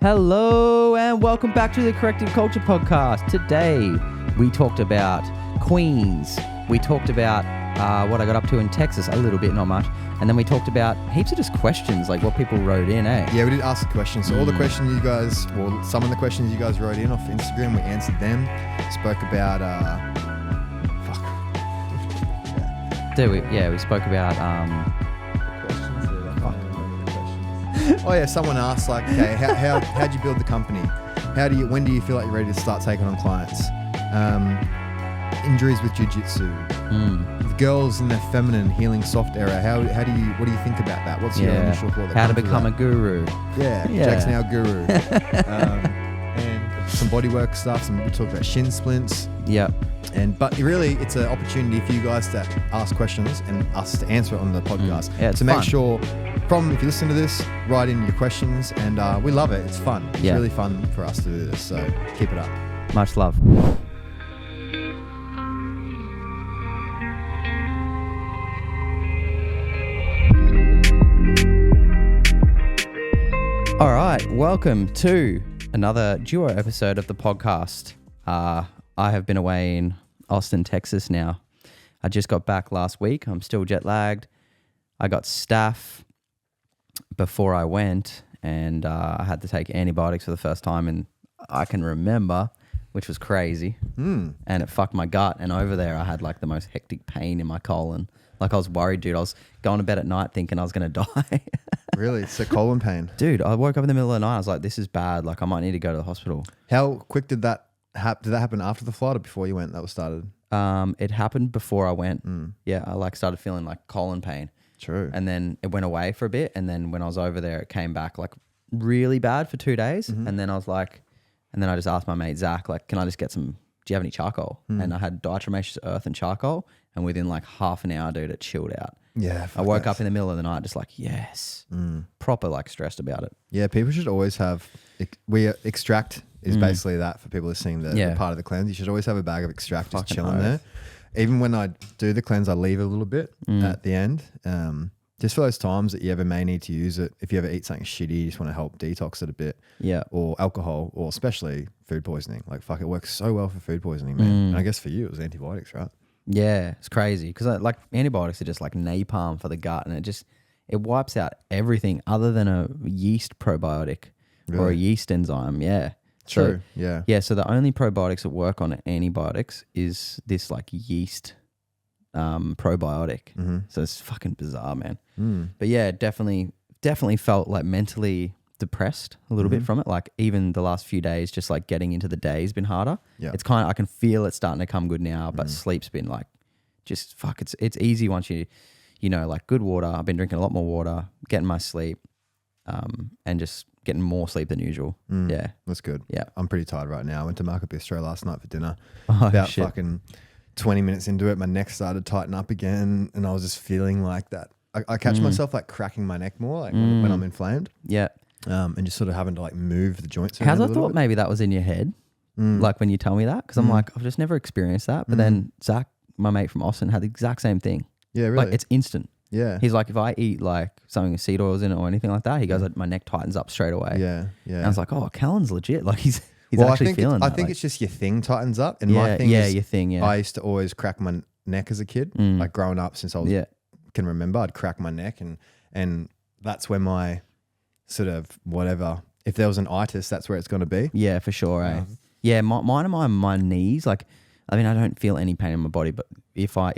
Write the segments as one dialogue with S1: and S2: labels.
S1: Hello and welcome back to the Corrective Culture podcast. Today we talked about Queens. We talked about what I got up to in Texas, a little bit, not much. And then we talked about heaps of just questions, like what people wrote in, eh?
S2: Yeah, we did ask the questions. So all the questions you guys, well, some of the questions you guys wrote in off Instagram, we answered them. Spoke about,
S1: We spoke about,
S2: oh yeah, someone asked like, okay, how'd you build the company? When do you feel like you're ready to start taking on clients? Injuries with jiu-jitsu. With girls in their feminine healing soft era. What do you think about that? What's your initial thought?
S1: How to become a guru.
S2: Yeah, Jack's now a guru. And some bodywork stuff. We talked about shin splints.
S1: Yep.
S2: But really, it's an opportunity for you guys to ask questions and us to answer it on the podcast.
S1: Yeah, it's
S2: to
S1: fun.
S2: make sure, if you listen to this, write in your questions, and we love it. It's fun. It's really fun for us to do this. So keep it up.
S1: Much love. All right, welcome to another duo episode of the podcast. I have been away in Austin, Texas now. I just got back last week. I'm still jet lagged. I got staph before I went, and I had to take antibiotics for the first time, and I can remember, which was crazy. And it fucked my gut. And over there, I had like the most hectic pain in my colon. Like I was worried, dude. I was going to bed at night thinking I was going to die.
S2: Really? It's a colon pain.
S1: Dude, I woke up in the middle of the night. I was like, this is bad. Like I might need to go to the hospital.
S2: How quick did that happen? Did that happen after the flight or before you went? That was started?
S1: It happened before I went. Yeah, I like started feeling like colon pain.
S2: True.
S1: And then it went away for a bit. And then when I was over there, it came back like really bad for 2 days. And then I was like, and then I just asked my mate, Zach, like, can I just get some, do you have any charcoal? And I had diatomaceous earth and charcoal. And within like half an hour, dude, it chilled out.
S2: Yeah.
S1: I woke up in the middle of the night just like, yes. Proper like stressed about it.
S2: Yeah, people should always have, extract is basically that for people listening, the part of the cleanse. You should always have a bag of extract just chilling there. Even when I do the cleanse, I leave a little bit at the end. Just for those times that you ever may need to use it. If you ever eat something shitty, you just want to help detox it a bit. Yeah. Or alcohol, or especially food poisoning. Like, fuck, it works so well for food poisoning, man. And I guess for you, it was antibiotics, right? Yeah,
S1: it's crazy. Because like antibiotics are just like napalm for the gut. And it wipes out everything other than a yeast probiotic or a yeast enzyme. Yeah.
S2: True.
S1: So, yeah. So the only probiotics that work on antibiotics is this like yeast probiotic. So it's fucking bizarre, man. But yeah, definitely felt like mentally depressed a little bit from it. Like even the last few days, just like getting into the day has been harder. Yeah. It's kind of, I can feel it starting to come good now, but sleep's been like, just fuck, it's easy once you know, like good water. I've been drinking a lot more water, getting my sleep, and just getting more sleep than usual. Yeah.
S2: That's good.
S1: Yeah.
S2: I'm pretty tired right now. I went to Market Bistro last night for dinner.
S1: About
S2: fucking 20 minutes into it, my neck started to tighten up again, and I was just feeling like that. I catch myself like cracking my neck more, like when I'm inflamed.
S1: Yeah.
S2: And just sort of having to like move the joints.
S1: How's I thought maybe that was in your head, like when you tell me that, because I'm like, I've just never experienced that. But then Zach, my mate from Austin, had the exact same thing.
S2: Yeah, really.
S1: Like it's instant.
S2: Yeah.
S1: He's like, if I eat like something with seed oils in it or anything like that, he goes, my neck tightens up straight away.
S2: Yeah, yeah.
S1: And I was like, oh, Callan's legit. Like he's actually feeling that.
S2: I think
S1: like,
S2: it's just your thing tightens up. And my thing is,
S1: your thing, yeah.
S2: I used to always crack my neck as a kid, like growing up since I was can remember, I'd crack my neck, and that's where my sort of whatever, if there was an itis, that's where it's going to be.
S1: Yeah, for sure. Yeah, mine are my knees. Like, I mean, I don't feel any pain in my body, but if I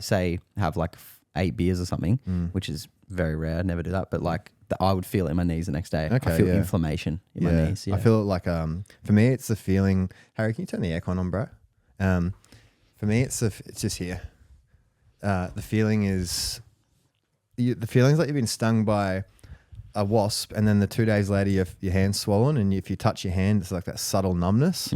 S1: say have like 8 beers or something, which is very rare, I'd never do that, but like I would feel it in my knees the next day.
S2: Okay,
S1: I feel inflammation in my knees. Yeah.
S2: I feel it like, for me, it's the feeling, Harry, can you turn the aircon on, bro? For me, it's just here. The feeling is, the feeling's like you've been stung by a wasp, and then the 2 days later your hand's swollen, and if you touch your hand, it's like that subtle numbness.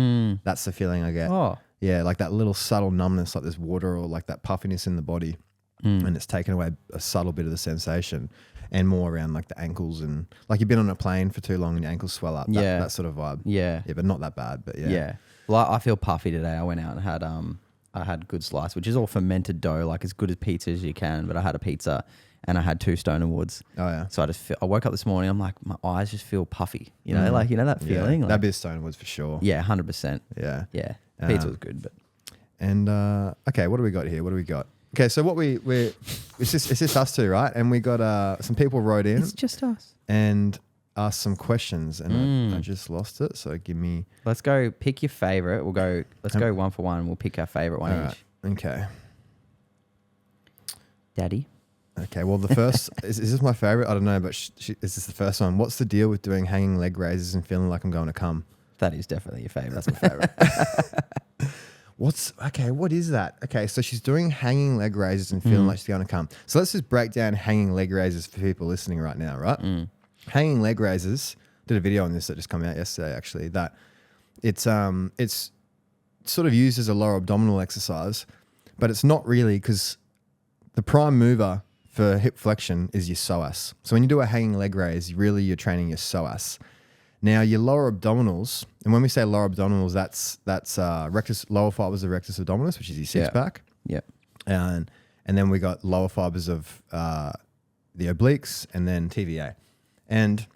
S2: That's the feeling I get.
S1: Oh.
S2: Yeah, like that little subtle numbness, like there's water or like that puffiness in the body, and it's taken away a subtle bit of the sensation, and more around like the ankles, and like you've been on a plane for too long and your ankles swell up. That sort of vibe. Yeah, but not that bad. But yeah.
S1: Well, I feel puffy today. I went out and had I had good slice, which is all fermented dough, like as good as pizza as you can. But I had a pizza and I had 2 Stoner Woods.
S2: Oh yeah.
S1: So I woke up this morning. I'm like, my eyes just feel puffy. You know, like that feeling. Like,
S2: that'd be a Stoner Woods for sure.
S1: Yeah, 100%.
S2: Yeah.
S1: Yeah. Pizza was good, but.
S2: And okay, what do we got here? What do we got? Okay, so it's just us two, right? And we got some people wrote in.
S1: It's just us.
S2: And asked some questions, and I just lost it. So give me.
S1: Let's go. Pick your favorite. Let's go one for one. We'll pick our favorite one each.
S2: Right. Okay.
S1: Daddy.
S2: Okay. Well, the first is this my favorite? I don't know, but is this the first one? What's the deal with doing hanging leg raises and feeling like I'm going to come?
S1: That is definitely your favorite.
S2: That's my favorite. What is that? Okay, so she's doing hanging leg raises and feeling like she's going to come. So let's just break down hanging leg raises for people listening right now, right? Hanging leg raises, did a video on this that just came out yesterday actually, that it's sort of used as a lower abdominal exercise, but it's not really, because the prime mover for hip flexion is your psoas. So when you do a hanging leg raise, you're training your psoas. Now your lower abdominals, and when we say lower abdominals, that's lower fibers of rectus abdominis, which is your six pack.
S1: Yeah.
S2: And then we got lower fibers of the obliques, and then TVA. And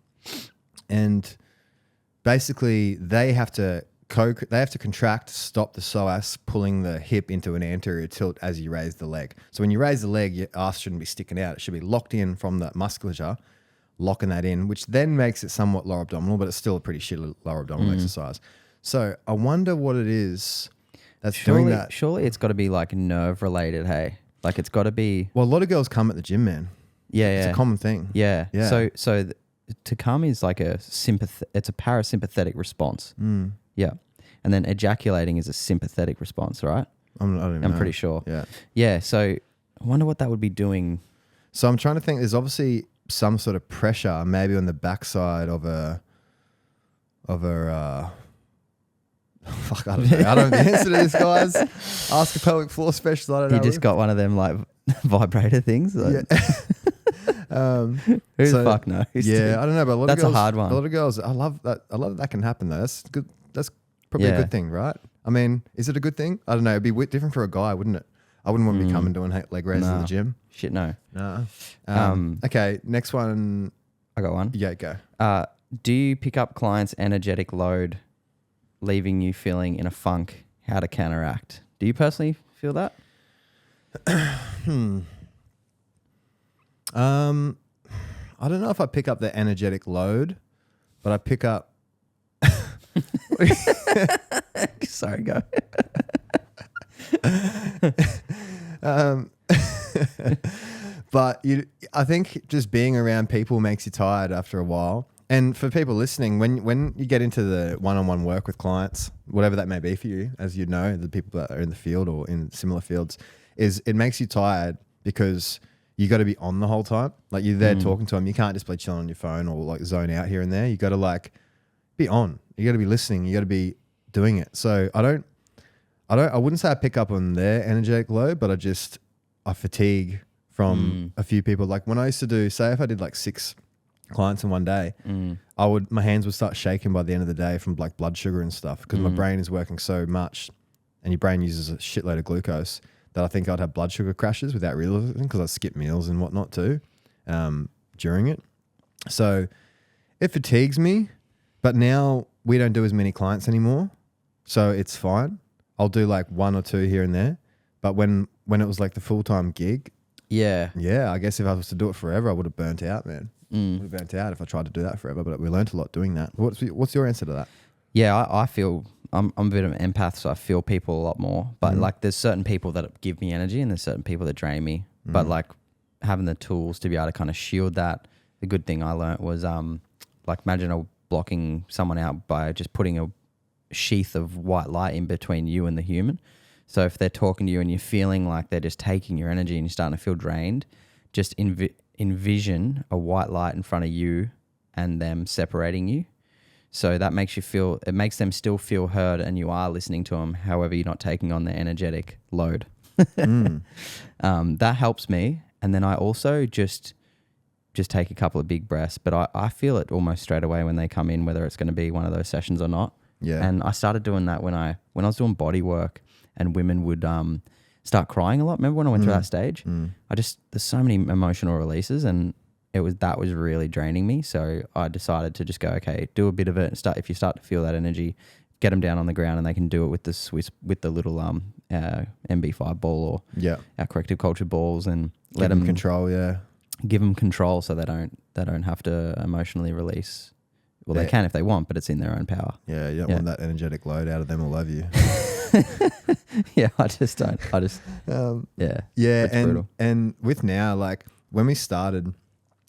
S2: basically they have to contract to stop the psoas pulling the hip into an anterior tilt as you raise the leg. So when you raise the leg, your ass shouldn't be sticking out. It should be locked in from the musculature, locking that in, which then makes it somewhat lower abdominal, but it's still a pretty shitty lower abdominal exercise. So I wonder what it is that's doing that.
S1: Surely it's got to be like nerve related, hey? Like it's got to be...
S2: Well, a lot of girls come at the gym, man.
S1: Yeah,
S2: It's a common thing.
S1: Yeah. So to come is like it's a parasympathetic response. Yeah. And then ejaculating is a sympathetic response, right? I'm pretty sure.
S2: Yeah.
S1: Yeah. So I wonder what that would be doing.
S2: So I'm trying to think. There's obviously some sort of pressure, maybe on the backside of a. Fuck, I don't know. I don't know the answer to this, guys. Ask a pelvic floor specialist. I don't know.
S1: You just got one of them like vibrator things. Like.
S2: Yeah.
S1: Who the fuck knows?
S2: Yeah, I don't know, but
S1: that's a hard one.
S2: A lot of girls. I love that. I love that can happen though. That's good. That's probably a good thing, right? I mean, is it a good thing? I don't know. It'd be different for a guy, wouldn't it? I wouldn't want to be coming doing leg raises in the gym.
S1: Shit, no.
S2: No. Okay, next one.
S1: I got one.
S2: Yeah, go.
S1: Do you pick up clients' energetic load, leaving you feeling in a funk? How to counteract? Do you personally feel that?
S2: I don't know if I pick up the energetic load, but I pick up.
S1: Sorry, go.
S2: But I think just being around people makes you tired after a while. And for people listening, when you get into the one-on-one work with clients, whatever that may be for you, as you know, the people that are in the field or in similar fields, is it makes you tired because you got to be on the whole time. Like you're there talking to them. You can't just be chilling on your phone or like zone out here and there. You got to like be on. You got to be listening. You got to be doing it. So I wouldn't say I pick up on their energetic load, but I fatigue from a few people. Like when I used to do, say if I did like 6 clients in one day, my hands would start shaking by the end of the day from like blood sugar and stuff because my brain is working so much, and your brain uses a shitload of glucose that I think I'd have blood sugar crashes without realizing because I skip meals and whatnot too during it. So it fatigues me, but now we don't do as many clients anymore, so it's fine. I'll do like 1 or 2 here and there, but when it was like the full-time gig, I guess if I was to do it forever, I would have burnt out, man. Would have burnt out if I tried to do that forever, but we learned a lot doing that. What's your answer to that?
S1: Yeah, I feel I'm a bit of an empath, so I feel people a lot more. But like, there's certain people that give me energy, and there's certain people that drain me. But like, having the tools to be able to kind of shield that. The good thing I learned was like, imagine blocking someone out by just putting a sheath of white light in between you and the human. So if they're talking to you and you're feeling like they're just taking your energy and you're starting to feel drained, just envision a white light in front of you and them separating you. So that makes it makes them still feel heard, and you are listening to them. However, you're not taking on their energetic load. That helps me. And then I also just take a couple of big breaths, but I feel it almost straight away when they come in, whether it's going to be one of those sessions or not.
S2: Yeah.
S1: And I started doing that when I was doing body work, and women would start crying a lot. Remember when I went through that stage? There's so many emotional releases, and that was really draining me. So I decided to just go, okay, do a bit of it. If you start to feel that energy, get them down on the ground, and they can do it with the little MB5 ball or our Corrective Culture balls, and let them
S2: control. Yeah,
S1: give them control so they don't have to emotionally release. Well, they can if they want, but it's in their own power.
S2: Yeah, you don't want that energetic load out of them all over you.
S1: Yeah, I just don't.
S2: Yeah, and with now, like when we started,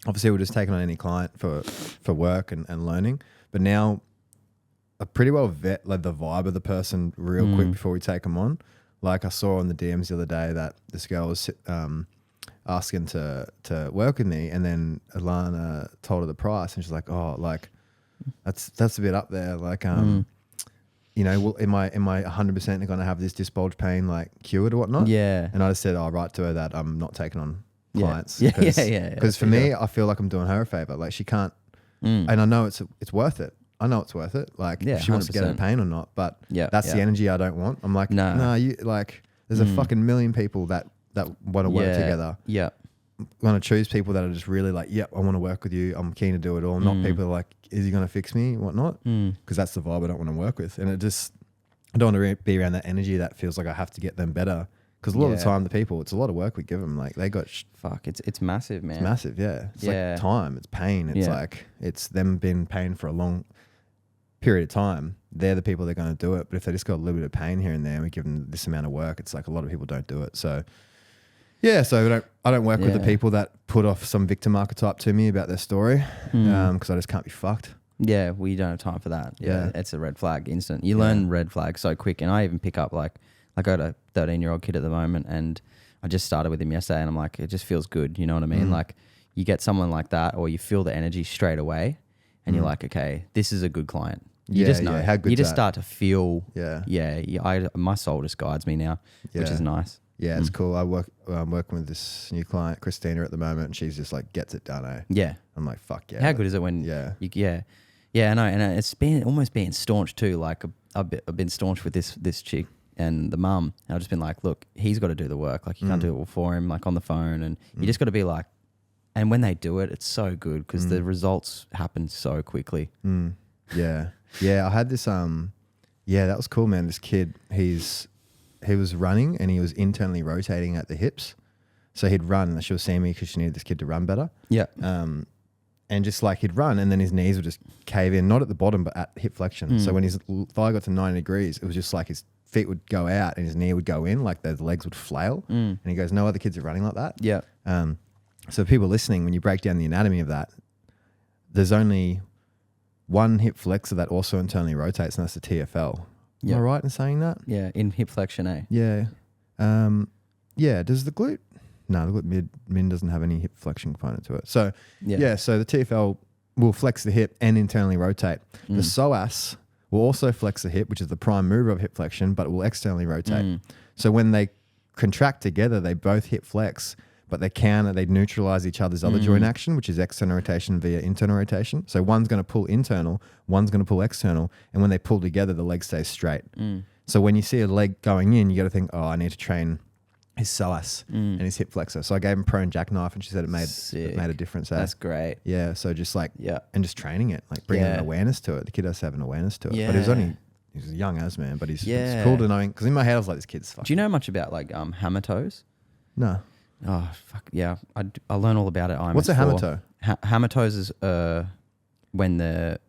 S2: obviously we're just taking on any client for work and learning, but now I pretty well vet like the vibe of the person real quick before we take them on. Like I saw on the DMs the other day that this girl was asking to work with me, and then Alana told her the price, and she's like, "Oh, like that's a bit up there." Like, you know, well, am I 100% going to have this disc bulge pain like cured or whatnot?
S1: Yeah.
S2: And I just said, "I'll write to her that I'm not taking on clients."
S1: Yeah.
S2: Because for me, I feel like I'm doing her a favor. Like she can't, and I know it's worth it. I know it's worth it. Like if she wants to get her pain or not, but that's the energy I don't want. I'm like, no, you like. There's a fucking million people that want to work together.
S1: Yeah.
S2: Want to choose people that are just really like, yep, I want to work with you. I'm keen to do it all. Not people that are like, is he going to fix me? Whatnot? Because that's the vibe I don't want to work with. And I don't want to be around that energy that feels like I have to get them better. Because a lot of the time, the people, it's a lot of work we give them. Like they got
S1: it's massive, man.
S2: It's massive, yeah. It's like time. It's pain. It's like it's them being in pain for a long period of time. They're the people that are going to do it. But if they just got a little bit of pain here and there, and we give them this amount of work, it's like a lot of people don't do it. So. Yeah, so I don't work with the people that put off some victim archetype to me about their story, because I just can't be fucked.
S1: Yeah, we don't have time for that. Yeah, it's a red flag instant. You learn red flags so quick, and I even pick up like I got a 13-year-old kid at the moment, and I just started with him yesterday, and I'm like, it just feels good. You know what I mean? Like you get someone like that, or you feel the energy straight away, and you're like, okay, this is a good client. You just know.
S2: How good
S1: you just start to feel. My soul just guides me now, which is nice.
S2: Yeah, it's cool. I'm working with this new client, Christina, at the moment, and she's just like gets it done.
S1: Yeah.
S2: I'm like, fuck yeah.
S1: How good is it when? Yeah, I know, and it's been almost being staunch too. Like I've been staunch with this chick and the mum. And I've just been like, look, he's got to do the work. Like you can't do it all for him. Like on the phone, and you just got to be like. And when they do it, it's so good because the results happen so quickly.
S2: Yeah, I had this. That was cool, man. This kid, he was running and he was internally rotating at the hips. So he'd run. She was seeing me because she needed this kid to run better.
S1: Yeah.
S2: And just like he'd run and then his knees would just cave in, not at the bottom, but at hip flexion. So when his thigh got to 90 degrees, it was just like his feet would go out and his knee would go in, like the legs would flail. And he goes, no other kids are running like that.
S1: Yeah.
S2: So people listening, when you break down the anatomy of that, there's only one hip flexor that also internally rotates, and that's the TFL. Am I right in saying that?
S1: Yeah, in hip flexion, eh?
S2: Yeah. Does the glute? No, the glute min doesn't have any hip flexion component to it. So, so the TFL will flex the hip and internally rotate. The psoas will also flex the hip, which is the prime mover of hip flexion, but it will externally rotate. So when they contract together, they both hip flex, but they neutralize each other's other joint action, which is external rotation via internal rotation. So one's going to pull internal, one's going to pull external, and when they pull together, the leg stays straight. So when you see a leg going in, you got to think, oh, I need to train his psoas and his hip flexor. So I gave him prone jackknife, and she said it made a difference.
S1: That's great.
S2: Yeah, so just like and just training it, like bringing an awareness to it. The kid has to have an awareness to it. But he's young as man, but he's cool to knowing, because in my head I was like, this kid's fucking.
S1: Do you know much about like hammer toes?
S2: No.
S1: Oh fuck yeah! I learn all about it.
S2: What's a hammer toe?
S1: Hammer toes is when the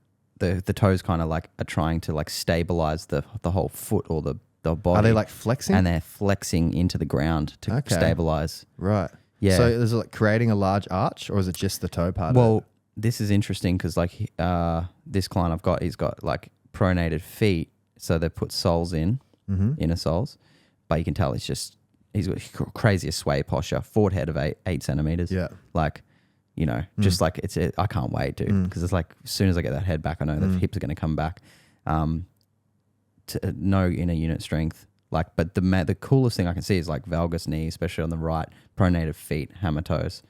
S1: toes kind of like are trying to like stabilize the whole foot or the body.
S2: Are they like flexing?
S1: And they're flexing into the ground to stabilize.
S2: Right.
S1: Yeah.
S2: So is it like creating a large arch, or is it just the toe part?
S1: Well, this is interesting because like this client I've got, he's got like pronated feet, so they put soles in, inner soles, but you can tell he's got craziest sway posture, forward head of 8 centimeters. Yeah. Like, you know, just like I can't wait, dude. Because it's like, as soon as I get that head back, I know the hips are going to come back. To no inner unit strength. Like, but the coolest thing I can see is like valgus knee, especially on the right, pronated feet, hammer toes.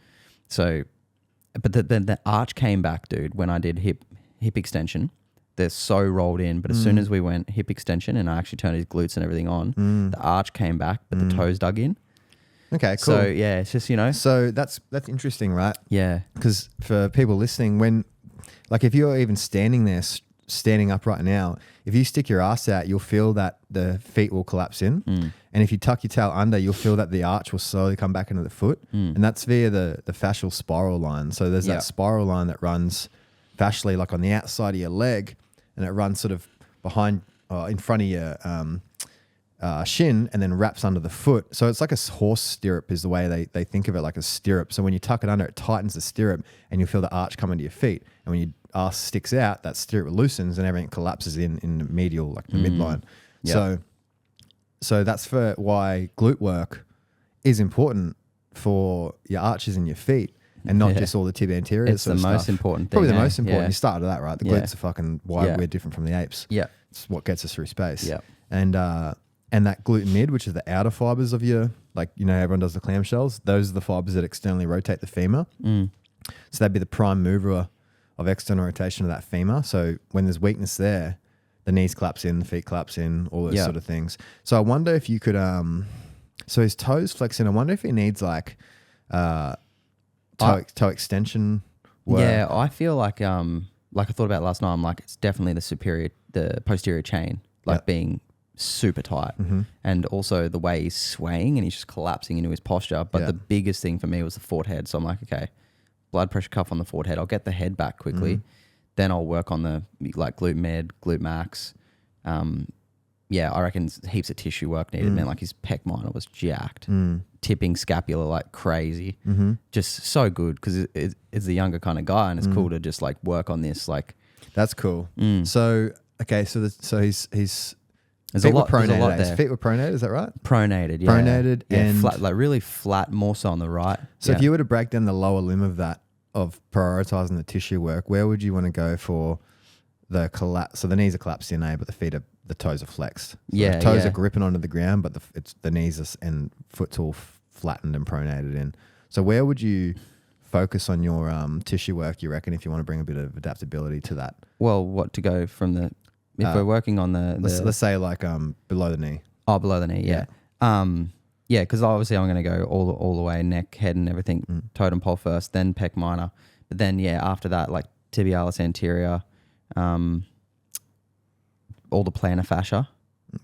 S1: So, but the arch came back, dude, when I did hip extension. they're so rolled in. But as soon as we went hip extension and I actually turned his glutes and everything on, the arch came back, but the toes dug in.
S2: Okay, cool.
S1: So yeah, it's just,
S2: So that's interesting, right?
S1: Yeah.
S2: Because for people listening, if you're even standing there, standing up right now, if you stick your ass out, you'll feel that the feet will collapse in. And if you tuck your tail under, you'll feel that the arch will slowly come back into the foot. And that's via the fascial spiral line. So there's that spiral line that runs fascially like on the outside of your leg, and it runs sort of behind, in front of your shin, and then wraps under the foot. So it's like a horse stirrup is the way they think of it, like a stirrup. So when you tuck it under, it tightens the stirrup and you feel the arch come into your feet. And when your ass sticks out, that stirrup loosens and everything collapses in the medial, like the midline. Yep. So that's for why glute work is important for your arches in your feet, and not just all the tib anterior.
S1: It's the most important thing.
S2: Probably the most important. You started with that, right? The glutes are fucking why we're different from the apes.
S1: Yeah.
S2: It's what gets us through space.
S1: Yeah.
S2: And that glute mid, which is the outer fibers of your, everyone does the clamshells. Those are the fibers that externally rotate the femur. So that'd be the prime mover of external rotation of that femur. So when there's weakness there, the knees collapse in, the feet collapse in, all those sort of things. So I wonder if you could, so his toes flex in. I wonder if he needs toe extension work.
S1: Yeah, I feel like I thought about it last night. I'm like, it's definitely the posterior chain, being super tight, and also the way he's swaying and he's just collapsing into his posture. But the biggest thing for me was the forehead. So I'm like, okay, blood pressure cuff on the forehead. I'll get the head back quickly. Then I'll work on the glute med, glute max. I reckon heaps of tissue work needed, man. Like his pec minor was jacked, tipping scapula like crazy. Just so good because it's a younger kind of guy, and it's cool to just work on this.
S2: That's cool. So okay, so he's
S1: there's a lot there.
S2: His feet were pronated, is that right?
S1: Pronated, yeah.
S2: Pronated, and
S1: flat, really flat, more so on the right.
S2: So if you were to break down the lower limb of that, of prioritizing the tissue work, where would you want to go for the collapse? So the knees are collapsed in, but the toes are flexed. So the toes are gripping onto the ground, but the knees and foot's all flattened and pronated in. So where would you focus on your tissue work, you reckon, if you want to bring a bit of adaptability to that?
S1: Well, what to go from the... If we're working on
S2: let's say below the knee.
S1: Oh, below the knee, yeah. Because obviously I'm going to go all the way, neck, head and everything, totem pole first, then pec minor. But then, after that, tibialis anterior, all the plantar fascia.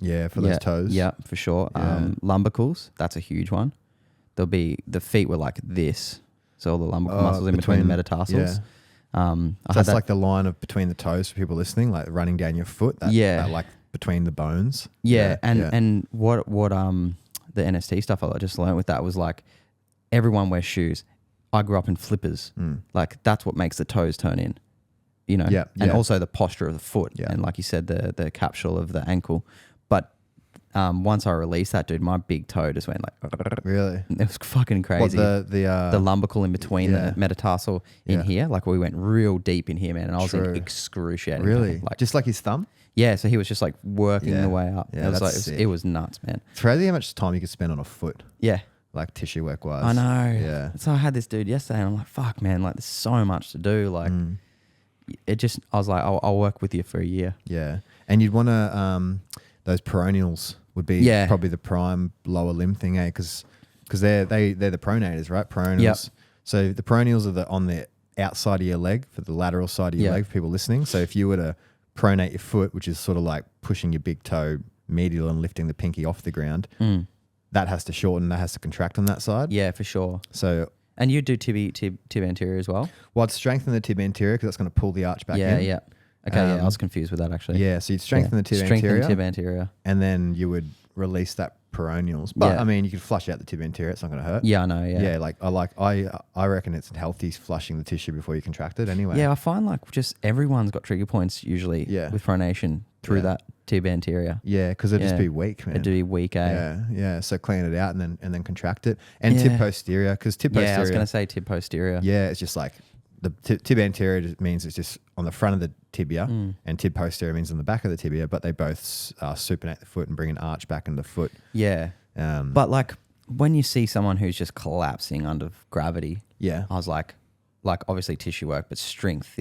S2: Yeah, for those toes.
S1: Yeah, for sure.
S2: Yeah.
S1: Lumbricals, that's a huge one. The feet were like this. So all the lumbrical muscles in between the metatarsals.
S2: Yeah. So that's like the line of between the toes for people listening, like running down your foot. That between the bones.
S1: Yeah, and what the NST stuff I just learned with that was everyone wears shoes. I grew up in flippers. That's what makes the toes turn in. And also the posture of the foot, and like you said, the capsule of the ankle. But once I released that, dude, my big toe just went
S2: really.
S1: It was fucking crazy.
S2: What, the
S1: lumbrical in between the metatarsal in here, we went real deep in here, man, and I was in excruciating.
S2: Really,
S1: pain.
S2: just like his thumb.
S1: Yeah, so he was just working the way up.
S2: Yeah,
S1: it was it was nuts, man.
S2: It's crazy how much time you could spend on a foot.
S1: Yeah.
S2: Tissue work wise.
S1: I know.
S2: Yeah.
S1: So I had this dude yesterday and I'm like, fuck, man, there's so much to do. I was like, I'll work with you for a year.
S2: Yeah. And you'd want to, those peroneals would be probably the prime lower limb thing, Because they're the pronators, right? Peroneals. Yep. So the peroneals are on the outside of your leg, for the lateral side of your leg, for people listening. So if you were to pronate your foot, which is sort of like pushing your big toe medial and lifting the pinky off the ground, that has to shorten, that has to contract on that side.
S1: Yeah, for sure.
S2: So,
S1: and you do tib anterior as well?
S2: Well, I'd strengthen the tib anterior because that's going to pull the arch back in.
S1: Yeah. Okay, I was confused with that actually.
S2: Yeah, so you'd strengthen the tib anterior. And then you would release that peroneals. But I mean, you could flush out the tib anterior, it's not going to hurt.
S1: Yeah, I know, yeah.
S2: Yeah, I reckon it's healthy flushing the tissue before you contract it anyway.
S1: Yeah, I find just everyone's got trigger points usually with pronation through that tib anterior.
S2: Yeah, because it'd just be weak, man.
S1: It'd be weak,
S2: Yeah. So clean it out and then contract it. And tib posterior, because tib posterior.
S1: Yeah, I was going to say tib posterior.
S2: Yeah, it's just the tib anterior just means it's just on the front of the tibia, and tib posterior means on the back of the tibia, but they both supinate the foot and bring an arch back into the foot.
S1: Yeah. But when you see someone who's just collapsing under gravity, I was like obviously tissue work, but strength,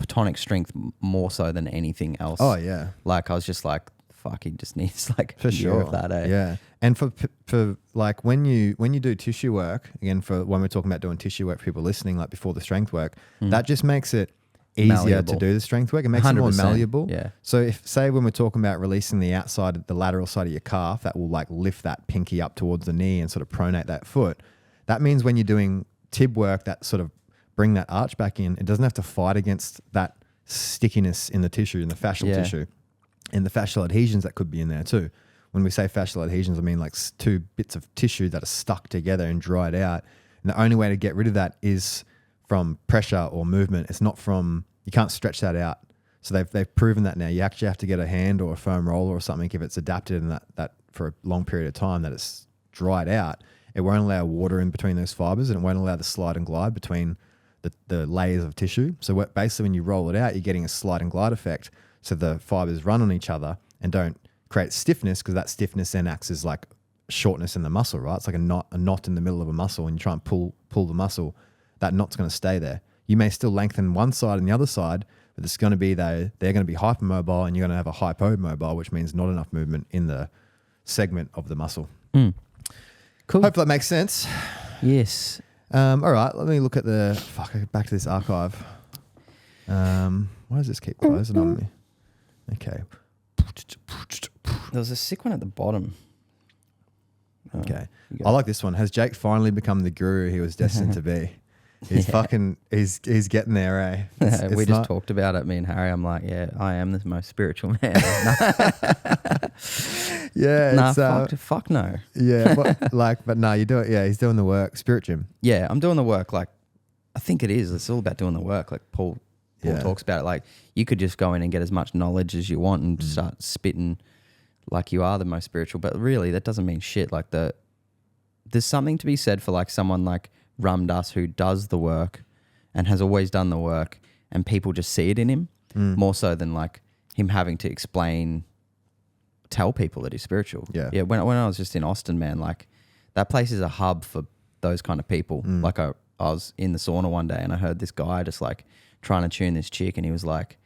S1: tonic strength more so than anything else.
S2: Oh yeah.
S1: Like I was just like, fuck, he just needs like
S2: For
S1: a year
S2: sure.
S1: of that, eh?
S2: Yeah. And for like when you do tissue work, again, for when we're talking about doing tissue work for people listening, like before the strength work, that just makes it easier
S1: Malleable.
S2: to do the strength work. It makes it more
S1: 100%,
S2: malleable.
S1: yeah.
S2: So if, say when we're talking about releasing the lateral side of your calf, that will like lift that pinky up towards the knee and sort of pronate that foot. That means when you're doing tib work that sort of bring that arch back in, it doesn't have to fight against that stickiness in the tissue, in the fascial tissue. And the fascial adhesions that could be in there too. When we say fascial adhesions, I mean like two bits of tissue that are stuck together and dried out. And the only way to get rid of that is from pressure or movement. It's not from, you can't stretch that out. So they've proven that now. You actually have to get a hand or a foam roller or something if it's adapted and that for a long period of time that it's dried out. It won't allow water in between those fibers and it won't allow the slide and glide between the layers of tissue. So basically when you roll it out, you're getting a slide and glide effect. So the fibers run on each other and don't create stiffness, because that stiffness then acts as like shortness in the muscle, right? It's like a knot in the middle of a muscle. When you try and pull the muscle, that knot's going to stay there. You may still lengthen one side and the other side, but it's going to be they're going to be hypermobile and you're going to have a hypomobile, which means not enough movement in the segment of the muscle.
S1: Cool.
S2: Hope that makes sense.
S1: Yes.
S2: All right, let me look at back to this archive. Why does this keep closing on me? Okay.
S1: There was a sick one at the bottom.
S2: Okay. I like this one. Has Jake finally become the guru he was destined to be? He's he's getting there, eh?
S1: We just talked about it, me and Harry. I'm like, yeah, I am the most spiritual man.
S2: Yeah.
S1: Fuck no.
S2: Yeah, but no, you do it. Yeah, he's doing the work. Spirit gym.
S1: Yeah, I'm doing the work. Like, I think it is. It's all about doing the work. Like Paul talks about it. Like, you could just go in and get as much knowledge as you want and start spitting like you are the most spiritual. But really, that doesn't mean shit. Like, there's something to be said for like someone like Ram Dass who does the work and has always done the work, and people just see it in him more so than like him having to tell people that he's spiritual. Yeah. When I was just in Austin, man, like that place is a hub for those kind of people. Like I was in the sauna one day and I heard this guy just like trying to tune this chick, and he was like,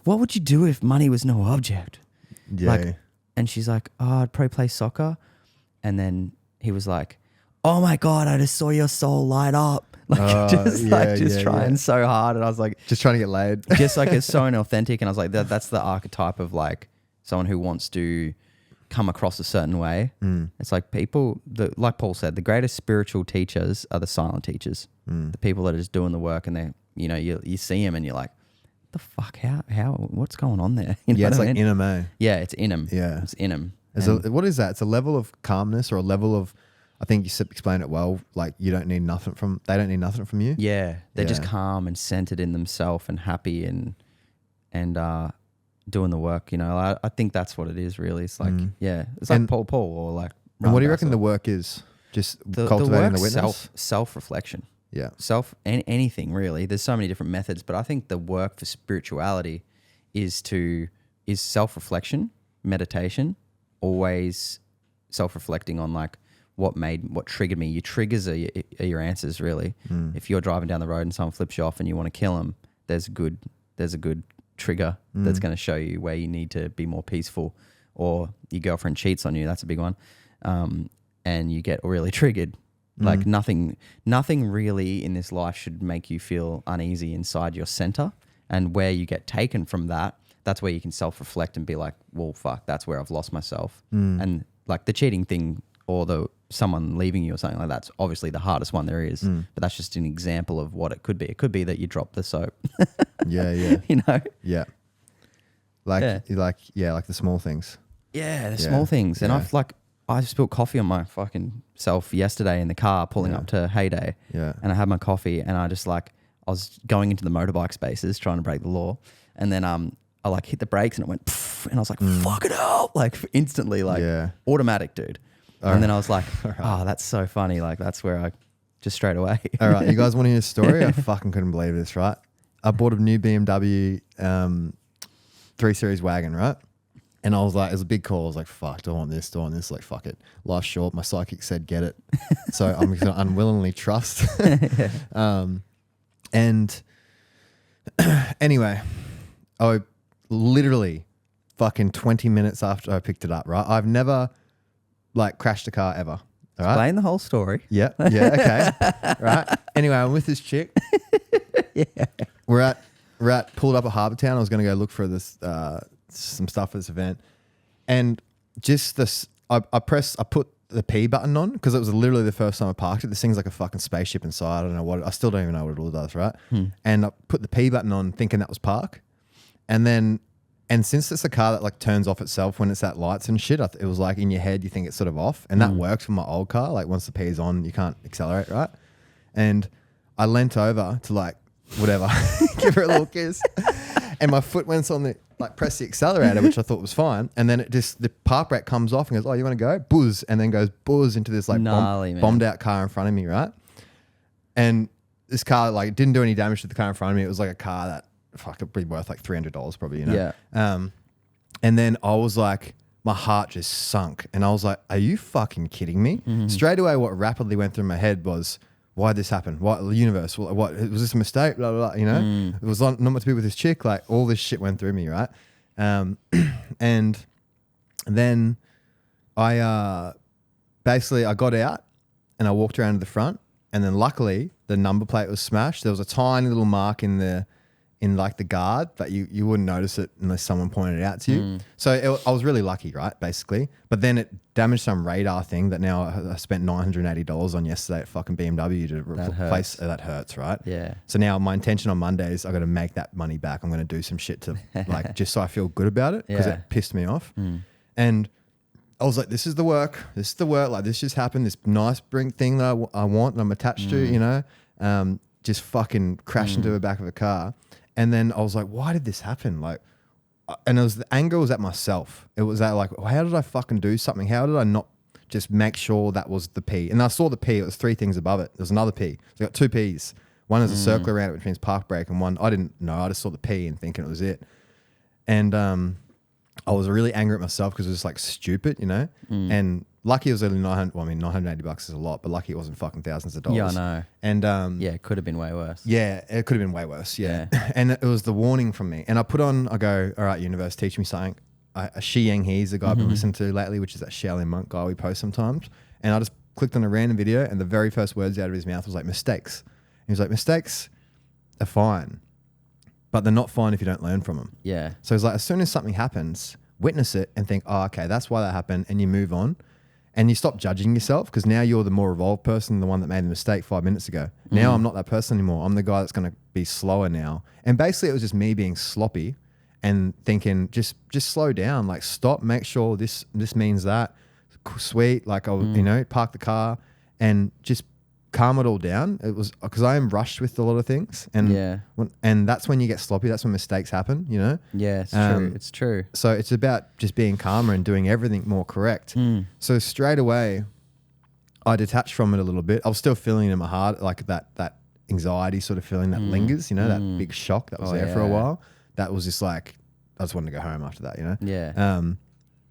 S1: "What would you do if money was no object?"
S2: Yeah.
S1: Like, and she's like, "Oh, I'd probably play soccer." And then he was like, "Oh my God, I just saw your soul light up." Like trying so hard. And I was like,
S2: just trying to get laid.
S1: Just like it's so inauthentic. And I was like, that's the archetype of like someone who wants to come across a certain way. It's like people that, like Paul said, the greatest spiritual teachers are the silent teachers. The people that are just doing the work, and they, you know, you see them and you're like, the fuck, how, what's going on there? You know
S2: it's like
S1: I mean?
S2: in them, eh?
S1: Yeah, it's in them.
S2: Yeah.
S1: It's in them.
S2: What is that? It's a level of calmness, or a level of, I think you explained it well, like they don't need nothing from you.
S1: Yeah. They're just calm and centered in themselves and happy and doing the work, you know. I think that's what it is really. It's like, it's like Paul or like
S2: And what do you reckon the work is? Just cultivating the witness?
S1: Self-reflection.
S2: Yeah.
S1: Anything really. There's so many different methods, but I think the work for spirituality is self-reflection, meditation, always self-reflecting on like what triggered me. Your triggers are your answers really. If you're driving down the road and someone flips you off and you want to kill them, there's a good trigger that's going to show you where you need to be more peaceful. Or your girlfriend cheats on you, that's a big one, and you get really triggered. Like nothing really in this life should make you feel uneasy inside your center. And where you get taken from that, that's where you can self-reflect and be like, well, fuck, that's where I've lost myself. And like the cheating thing or someone leaving you or something like that's obviously the hardest one there is. But that's just an example of what it could be. It could be that you dropped the soap.
S2: Yeah.
S1: You know?
S2: Yeah. Like the small things.
S1: Yeah, the small things. And I spilled coffee on my fucking self yesterday in the car pulling up to Heyday. Yeah. And I had my coffee and I was going into the motorbike spaces trying to break the law. And then I like hit the brakes and it went poof, and I was like, fuck it up. Like instantly, automatic, dude. And then I was like, oh, that's so funny. Like that's where I just straight away.
S2: All right. You guys want to hear a story? I fucking couldn't believe this, right? I bought a new BMW 3 Series wagon, right? And I was like, it was a big call. I was like, fuck, do I want this? Like, fuck it. Life's short. My psychic said, get it. So I'm going to unwillingly trust. And Anyway, I literally fucking 20 minutes after I picked it up, right? I've never like crashed a car ever. All right.
S1: Explain the whole story.
S2: Yeah. Okay. Right. Anyway, I'm with this chick.
S1: Yeah.
S2: We're at pulled up at Harbour Town. I was going to go look for this some stuff for this event, and just this. I put the P button on because it was literally the first time I parked it. This thing's like a fucking spaceship inside. I don't know what. I still don't even know what it all does. Right. And I put the P button on, thinking that was park, and since it's a car that like turns off itself when it's at lights and shit, it was like in your head you think it's sort of off, and that works for my old car. Like once the P is on, you can't accelerate, right? And I leant over to like whatever, give her a little kiss, and my foot went on the like press the accelerator, which I thought was fine, and then the park brake comes off and goes, "Oh, you want to go?" Buzz, and then goes buzz into this like bombed out car in front of me, right? And this car like didn't do any damage to the car in front of me. It was like a car that. Fuck, it'd be worth like $300 probably, you know?
S1: Yeah.
S2: And then I was like, my heart just sunk. And I was like, are you fucking kidding me? Straight away, what rapidly went through my head was, why'd this happen? What, the universe? What, was this a mistake? Blah, blah, blah, you know? It was not much to do with this chick. Like all this shit went through me, right? And then I basically, I got out and I walked around to the front. And then luckily, the number plate was smashed. There was a tiny little mark in like the guard, but you wouldn't notice it unless someone pointed it out to you. So I was really lucky, right? Basically. But then it damaged some radar thing that now I spent $980 on yesterday at fucking BMW to replace. That hurts, right?
S1: Yeah.
S2: So now my intention on Monday is I got to make that money back. I'm going to do some shit to like, just so I feel good about it because it pissed me off. And I was like, this is the work. Like this just happened. This nice thing that I want and I'm attached to, you know, just fucking crashed into the back of a car. And then I was like, why did this happen? Like, and the anger was at myself. It was at like, how did I fucking do something? How did I not just make sure that was the P? And I saw the P. It was 3 things above it. There's another P. So I got 2 Ps. One is a circle around it, which means park brake, and one I didn't know. I just saw the P and thinking it was it. And I was really angry at myself because it was like stupid, you know. And lucky it was only $980 is a lot, but lucky it wasn't fucking thousands of dollars.
S1: Yeah, I know.
S2: And
S1: yeah, it could have been way worse.
S2: Yeah, it could have been way worse. Yeah. And it was the warning from me. And I go, all right, universe, teach me something. Shi Yang He's the guy I've been listening to lately, which is that Shaolin monk guy we post sometimes. And I just clicked on a random video, and the very first words out of his mouth was like mistakes. And he was like, mistakes are fine, but they're not fine if you don't learn from them.
S1: Yeah.
S2: So it's like, as soon as something happens, witness it and think, oh, okay, that's why that happened, and you move on. And you stop judging yourself because now you're the more evolved person, the one that made the mistake 5 minutes ago. Now I'm not that person anymore. I'm the guy that's going to be slower now. And basically it was just me being sloppy and thinking, just slow down, like stop, make sure this means that. Sweet, like I'll, you know, park the car and just calm it all down. It was because I am rushed with a lot of things, and and that's when you get sloppy. That's when mistakes happen, you know.
S1: Yeah, it's true. It's true.
S2: So it's about just being calmer and doing everything more correct. So straight away, I detached from it a little bit. I was still feeling in my heart like that anxiety sort of feeling that lingers, you know, that big shock that was there for a while. That was just like I just wanted to go home after that, you know.
S1: Yeah.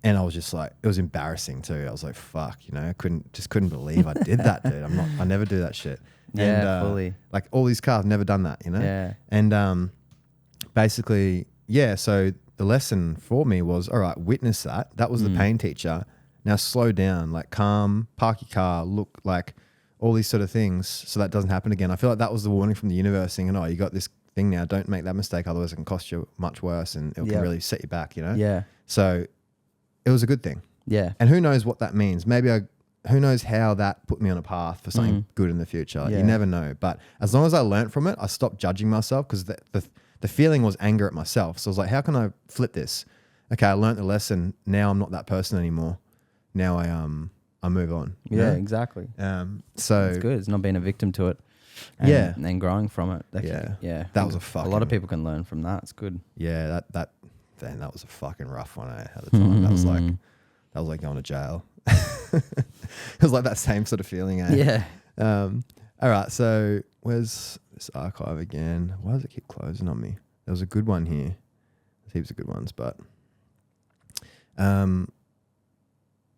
S2: And I was just like, it was embarrassing too. I was like, fuck, you know, I couldn't believe I did that, dude. I never do that shit.
S1: Yeah, fully.
S2: Like all these cars, never done that, you know?
S1: Yeah.
S2: And basically, yeah, so the lesson for me was, all right, witness that. That was the pain teacher. Now slow down, like calm, park your car, look, like all these sort of things so that doesn't happen again. I feel like that was the warning from the universe saying, oh, you got this thing now, don't make that mistake, otherwise it can cost you much worse and it can really set you back, you know?
S1: Yeah.
S2: So it was a good thing.
S1: Yeah.
S2: And who knows what that means? Who knows how that put me on a path for something good in the future? Like, you never know. But as long as I learned from it, I stopped judging myself because the feeling was anger at myself. So I was like, how can I flip this? Okay, I learned the lesson. Now I'm not that person anymore. Now I move on.
S1: Yeah, exactly.
S2: So
S1: it's good. It's not being a victim to it. And growing from it.
S2: That was a
S1: lot of people can learn from that. It's good.
S2: Yeah, that was a fucking rough one at the time. That was like going to jail. It was like that same sort of feeling.
S1: Yeah.
S2: All right. So where's this archive again? Why does it keep closing on me? There was a good one here. There's heaps of good ones, but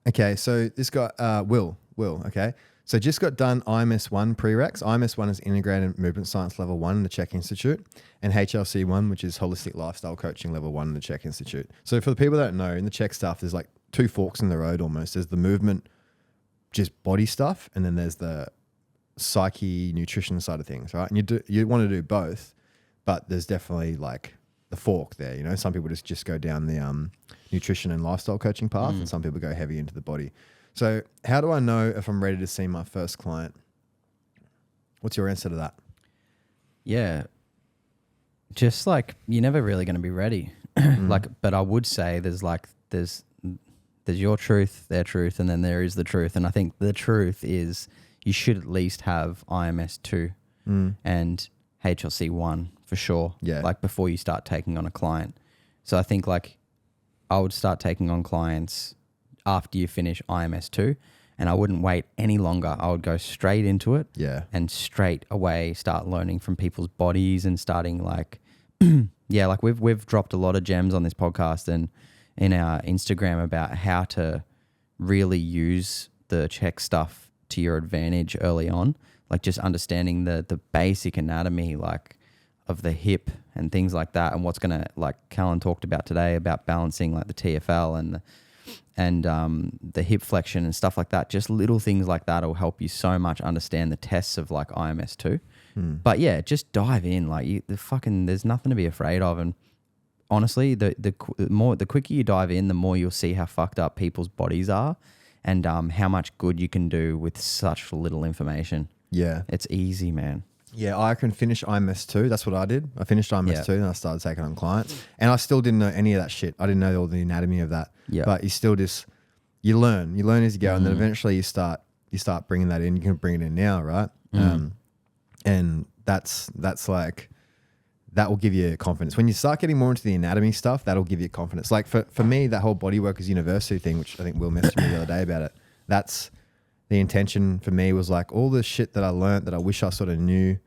S2: okay. So this guy, Will. Okay. So just got done IMS1 prereqs. IMS1 is Integrated Movement Science Level 1 in the Czech Institute, and HLC1, which is Holistic Lifestyle Coaching Level 1 in the Czech Institute. So for the people that don't know, in the Czech stuff, there's like two forks in the road almost. There's the movement, just body stuff, and then there's the psyche, nutrition side of things, right? And you want to do both, but there's definitely like the fork there, you know? Some people just go down the nutrition and lifestyle coaching path, and some people go heavy into the body. So how do I know if I'm ready to see my first client? What's your answer to that?
S1: Yeah. Just like, you're never really going to be ready. But I would say there's your truth, their truth, and then there is the truth. And I think the truth is you should at least have IMS 2 and HLC 1 for sure.
S2: Yeah.
S1: Like before you start taking on a client. So I think like I would start taking on clients after you finish IMS 2, and I wouldn't wait any longer. I would go straight into it.
S2: Yeah.
S1: And straight away start learning from people's bodies and starting like, like we've dropped a lot of gems on this podcast and in our Instagram about how to really use the Czech stuff to your advantage early on. Like just understanding the basic anatomy, like of the hip and things like that. And what's going to, like Callan talked about today, about balancing like the TFL and the hip flexion and stuff like that. Just little things like that will help you so much understand the tests of like IMS 2. But yeah, just dive in. Like there's nothing to be afraid of. And honestly, the quicker you dive in, the more you'll see how fucked up people's bodies are, and how much good you can do with such little information.
S2: Yeah,
S1: it's easy, man.
S2: Yeah, I can finish IMS 2. That's what I did. I finished IMS 2 and I started taking on clients. And I still didn't know any of that shit. I didn't know all the anatomy of that.
S1: Yeah.
S2: But you still you learn as you go. And then eventually you start bringing that in. You can bring it in now, right? And that's like, that will give you confidence. When you start getting more into the anatomy stuff, that'll give you confidence. Like for me, that whole bodyworkers university thing, which I think Will messaged me the other day about it, that's the intention for me, was like all the shit that I learned that I wish I sort of knew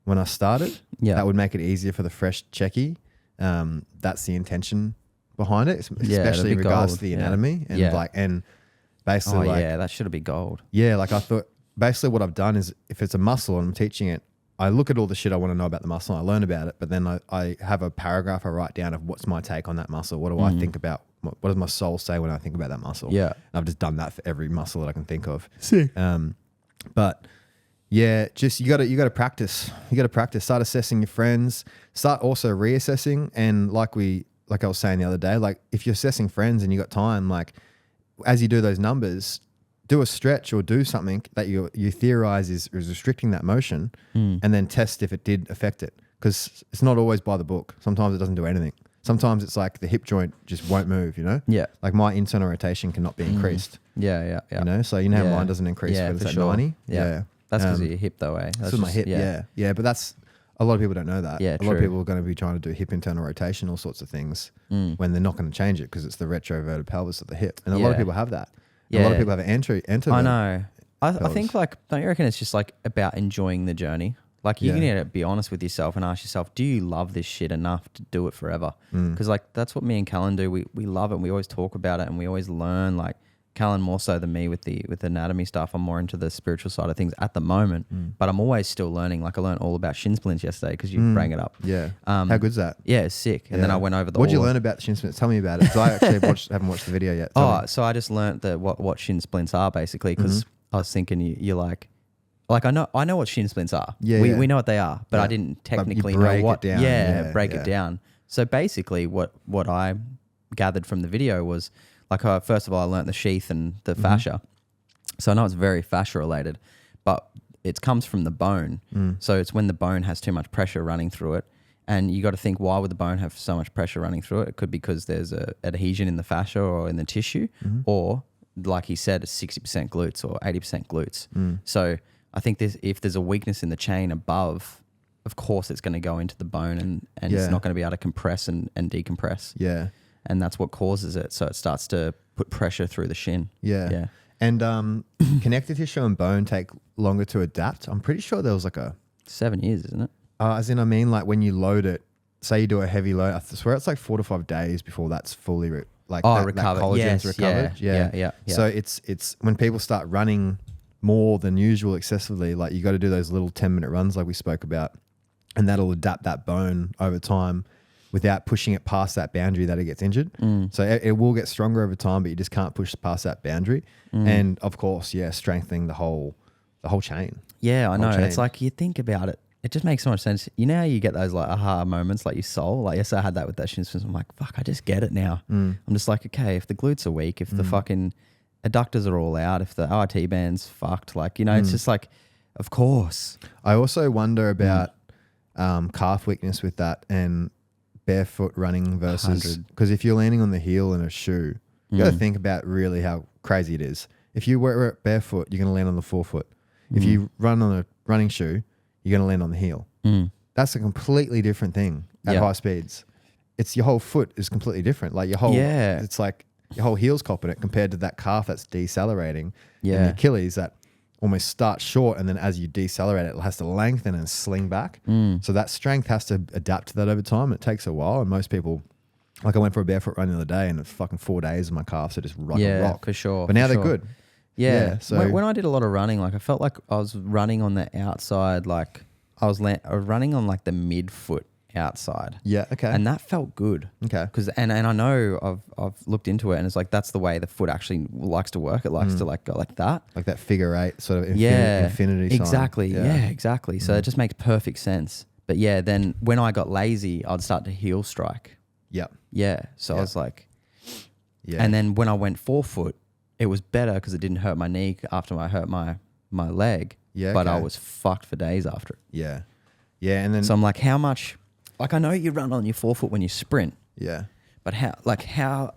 S2: when I started, that would make it easier for the fresh Czechie. That's the intention behind it, especially in regards to the anatomy and basically
S1: that should be gold.
S2: Yeah, like I thought basically what I've done is if it's a muscle and I'm teaching it, I look at all the shit I want to know about the muscle, I learn about it, but then I have a paragraph I write down of what's my take on that muscle. What do I think about, what does my soul say when I think about that muscle? Yeah. And I've just done that for every muscle that I can think of.
S1: Sick.
S2: But yeah, just you gotta practice. You gotta practice. Start assessing your friends. Start also reassessing. And like I was saying the other day, like if you're assessing friends and you got time, like as you do those numbers, do a stretch or do something that you theorize is restricting that motion, and then test if it did affect it. Because it's not always by the book. Sometimes it doesn't do anything. Sometimes it's like the hip joint just won't move, you know?
S1: Yeah.
S2: Like my internal rotation cannot be increased.
S1: Yeah.
S2: You know? So you know how mine doesn't increase when it's at 90?
S1: Yeah. That's because of your hip though, eh?
S2: That's my hip, yeah. But that's, a lot of people don't know that.
S1: Yeah,
S2: a lot of people are going to be trying to do hip internal rotation, all sorts of things, when they're not going to change it because it's the retroverted pelvis of the hip. And a lot of people have that. Yeah. A lot of people have an enter.
S1: I know. I think like, don't you reckon it's just like about enjoying the journey? Like you need to be honest with yourself and ask yourself, do you love this shit enough to do it forever? Because like that's what me and Callan do. We love it and we always talk about it and we always learn. Like Callan more so than me with the anatomy stuff. I'm more into the spiritual side of things at the moment, but I'm always still learning. Like I learned all about shin splints yesterday because you bring it up.
S2: Yeah. How good's that?
S1: Yeah, it's sick. And then I went over the.
S2: What'd you learn about the shin splints? Tell me about it. Because I actually haven't watched the video yet.
S1: So I just learned that what shin splints are basically because I was thinking you're like I know what shin splints are. Yeah, we know what they are, but I didn't technically know what. Break it down. So basically, what I gathered from the video was like first of all, I learned the sheath and the fascia. So I know it's very fascia related, but it comes from the bone. So it's when the bone has too much pressure running through it, and you got to think, why would the bone have so much pressure running through it? It could be because there's a adhesion in the fascia or in the tissue, or like he said, 60% glutes or 80% glutes. So I think if there's a weakness in the chain above, of course it's going to go into the bone and it's not going to be able to compress and decompress. Yeah. And that's what causes it. So it starts to put pressure through the shin. Yeah.
S2: And connective tissue and bone take longer to adapt. I'm pretty sure there was like
S1: 7 years, isn't it?
S2: As in, I mean, like when you load it, say you do a heavy load, I swear it's like 4 to 5 days before that's fully recovered.
S1: That collagen's recovered.
S2: Yeah. So it's when people start running more than usual excessively, like you got to do those little 10-minute runs like we spoke about, and that'll adapt that bone over time without pushing it past that boundary that it gets injured. So it will get stronger over time, but you just can't push past that boundary. And of course, strengthening the whole chain.
S1: Yeah, I know. It's like you think about it. It just makes so much sense. You know how you get those like aha moments, like your soul? Like yes, I had that with that shin splints. I'm like, fuck, I just get it now. I'm just like, okay, if the glutes are weak, if the fucking adductors are all out, if the RT band's fucked, like, you know, it's just like, of course.
S2: I also wonder about calf weakness with that and barefoot running versus, because if you're landing on the heel in a shoe, you got to think about really how crazy it is. If you wear it barefoot, you're going to land on the forefoot. If you run on a running shoe, you're going to land on the heel. That's a completely different thing at high speeds. It's your whole foot is completely different. Like your whole, it's like your whole heel's copping it compared to that calf that's decelerating. And the Achilles that almost starts short, and then as you decelerate it has to lengthen and sling back. So that strength has to adapt to that over time. It takes a while, and most people, like I went for a barefoot run the other day, and it's fucking 4 days, and my calves are just rock.
S1: For sure.
S2: But now they're good.
S1: Yeah. So when I did a lot of running, like I felt like I was running on the outside, like I was running on like the midfoot outside.
S2: Yeah. Okay.
S1: And that felt good.
S2: Okay.
S1: Because and I know I've looked into it, and it's like that's the way the foot actually likes to work. It likes to like go like that,
S2: like that figure eight sort of infinity sign.
S1: Exactly. Yeah. Exactly. So it just makes perfect sense. But yeah, then when I got lazy, I'd start to heel strike.
S2: Yep.
S1: Yeah. So I was like, and then when I went forefoot, it was better because it didn't hurt my knee after I hurt my leg. Yeah. But I was fucked for days after it.
S2: Yeah. Yeah. And then
S1: so I'm like, how much? Like I know you run on your forefoot when you sprint.
S2: Yeah.
S1: But how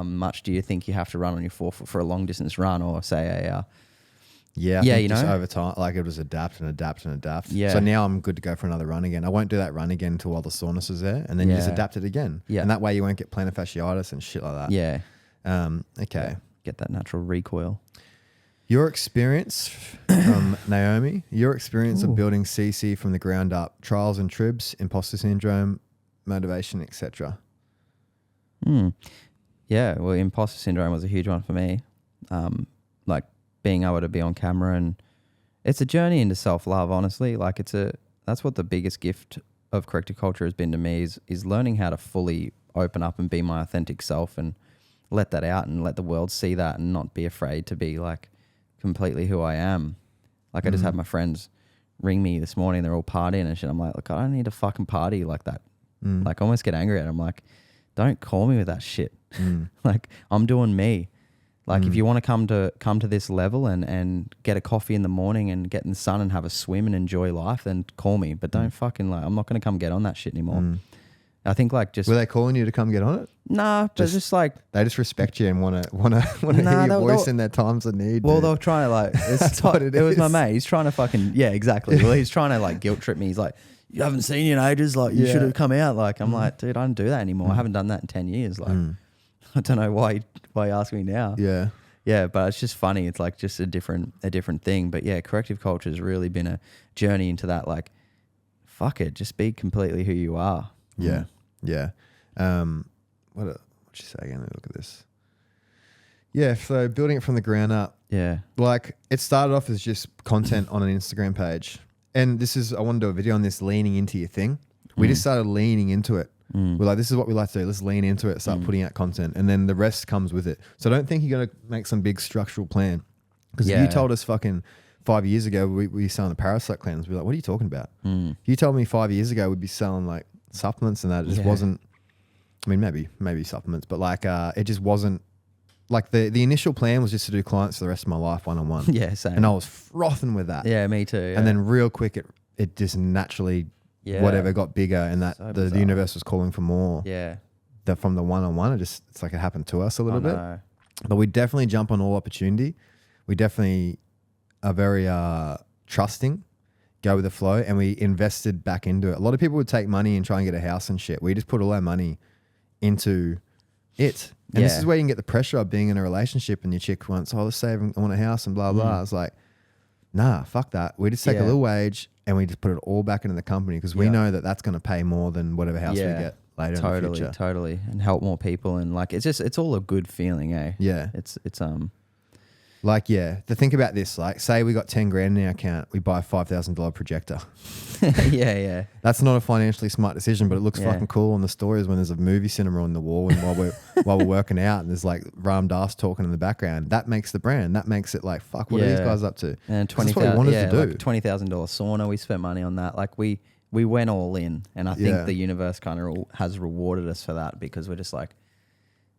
S1: much do you think you have to run on your forefoot for a long distance run, or say a
S2: I think just over time, like it was adapt and adapt and adapt. Yeah. So now I'm good to go for another run again. I won't do that run again until all the soreness is there, and then you just adapt it again. Yeah. And that way you won't get plantar fasciitis and shit like that.
S1: Yeah.
S2: Okay.
S1: Get that natural recoil.
S2: Your experience from Naomi, your experience of building CC from the ground up, trials and tribs, imposter syndrome, motivation, etc.
S1: Yeah, well, imposter syndrome was a huge one for me. Like being able to be on camera, and it's a journey into self-love, honestly. Like that's what the biggest gift of Corrective Culture has been to me is learning how to fully open up and be my authentic self and let that out and let the world see that and not be afraid to be like completely who I am. Like I just had my friends ring me this morning. They're all partying and shit. I'm like, look, I don't need to fucking party like that. Like I almost get angry at them. I'm like, don't call me with that shit. Like I'm doing me. Like if you want to come to this level and get a coffee in the morning and get in the sun and have a swim and enjoy life, then call me. But don't fucking like, I'm not going to come get on that shit anymore. I think like just...
S2: Were they calling you to come get on it?
S1: Nah, but just like...
S2: They just respect you and want to hear your voice in their times of need.
S1: Well, they'll try to like...
S2: That's what it
S1: was my mate. He's trying to fucking... Yeah, exactly. Well, he's trying to like guilt trip me. He's like, you haven't seen you in ages. Like you should have come out. Like I'm like, dude, I don't do that anymore. I haven't done that in 10 years. Like I don't know why you ask me now.
S2: Yeah.
S1: Yeah, but it's just funny. It's like just a different thing. But yeah, Corrective Culture has really been a journey into that. Like, fuck it, just be completely who you are.
S2: Yeah, yeah. What'd she say again? Look at this. Yeah, so building it from the ground up.
S1: Yeah,
S2: like it started off as just content on an Instagram page, and I want to do a video on this, leaning into your thing. We just started leaning into it. We're like, this is what we like to do. Let's lean into it, start putting out content, and then the rest comes with it. So I don't think you're going to make some big structural plan, because if you told us fucking 5 years ago we were selling a parasite cleanse, we'd be like, what are you talking about? If you told me 5 years ago we'd be selling like supplements and that, it just wasn't. I mean, maybe supplements, but like it just wasn't. Like the initial plan was just to do clients for the rest of my life one-on-one.
S1: Yeah, same.
S2: And I was frothing with that.
S1: Yeah, me too. Yeah.
S2: And then real quick it just naturally whatever got bigger, and that so the universe was calling for more.
S1: Yeah.
S2: From the one-on-one, it's like it happened to us a little bit. But we definitely jump on all opportunity. We definitely are very trusting, go with the flow, and we invested back into it. A lot of people would take money and try and get a house and shit. We just put all our money into it. And this is where you can get the pressure of being in a relationship and your chick wants, let's save, I want a house and blah, blah. I was like, nah, fuck that. We just take a little wage and we just put it all back into the company, because we know that that's going to pay more than whatever house we get later in the future.
S1: Totally. And help more people. And like, it's all a good feeling, eh?
S2: Yeah.
S1: It's
S2: Like, yeah, to think about this, like, say we got 10 grand in our account, we buy a $5,000 projector.
S1: Yeah.
S2: That's not a financially smart decision, but it looks fucking cool on the stories when there's a movie cinema on the wall and while we're working out and there's like Ram Dass talking in the background. That makes the brand. That makes it like, fuck, what are these guys up to?
S1: And
S2: that's what we wanted to do.
S1: Like $20,000 sauna. We spent money on that. Like we went all in, and I think the universe kind of has rewarded us for that, because we're just like,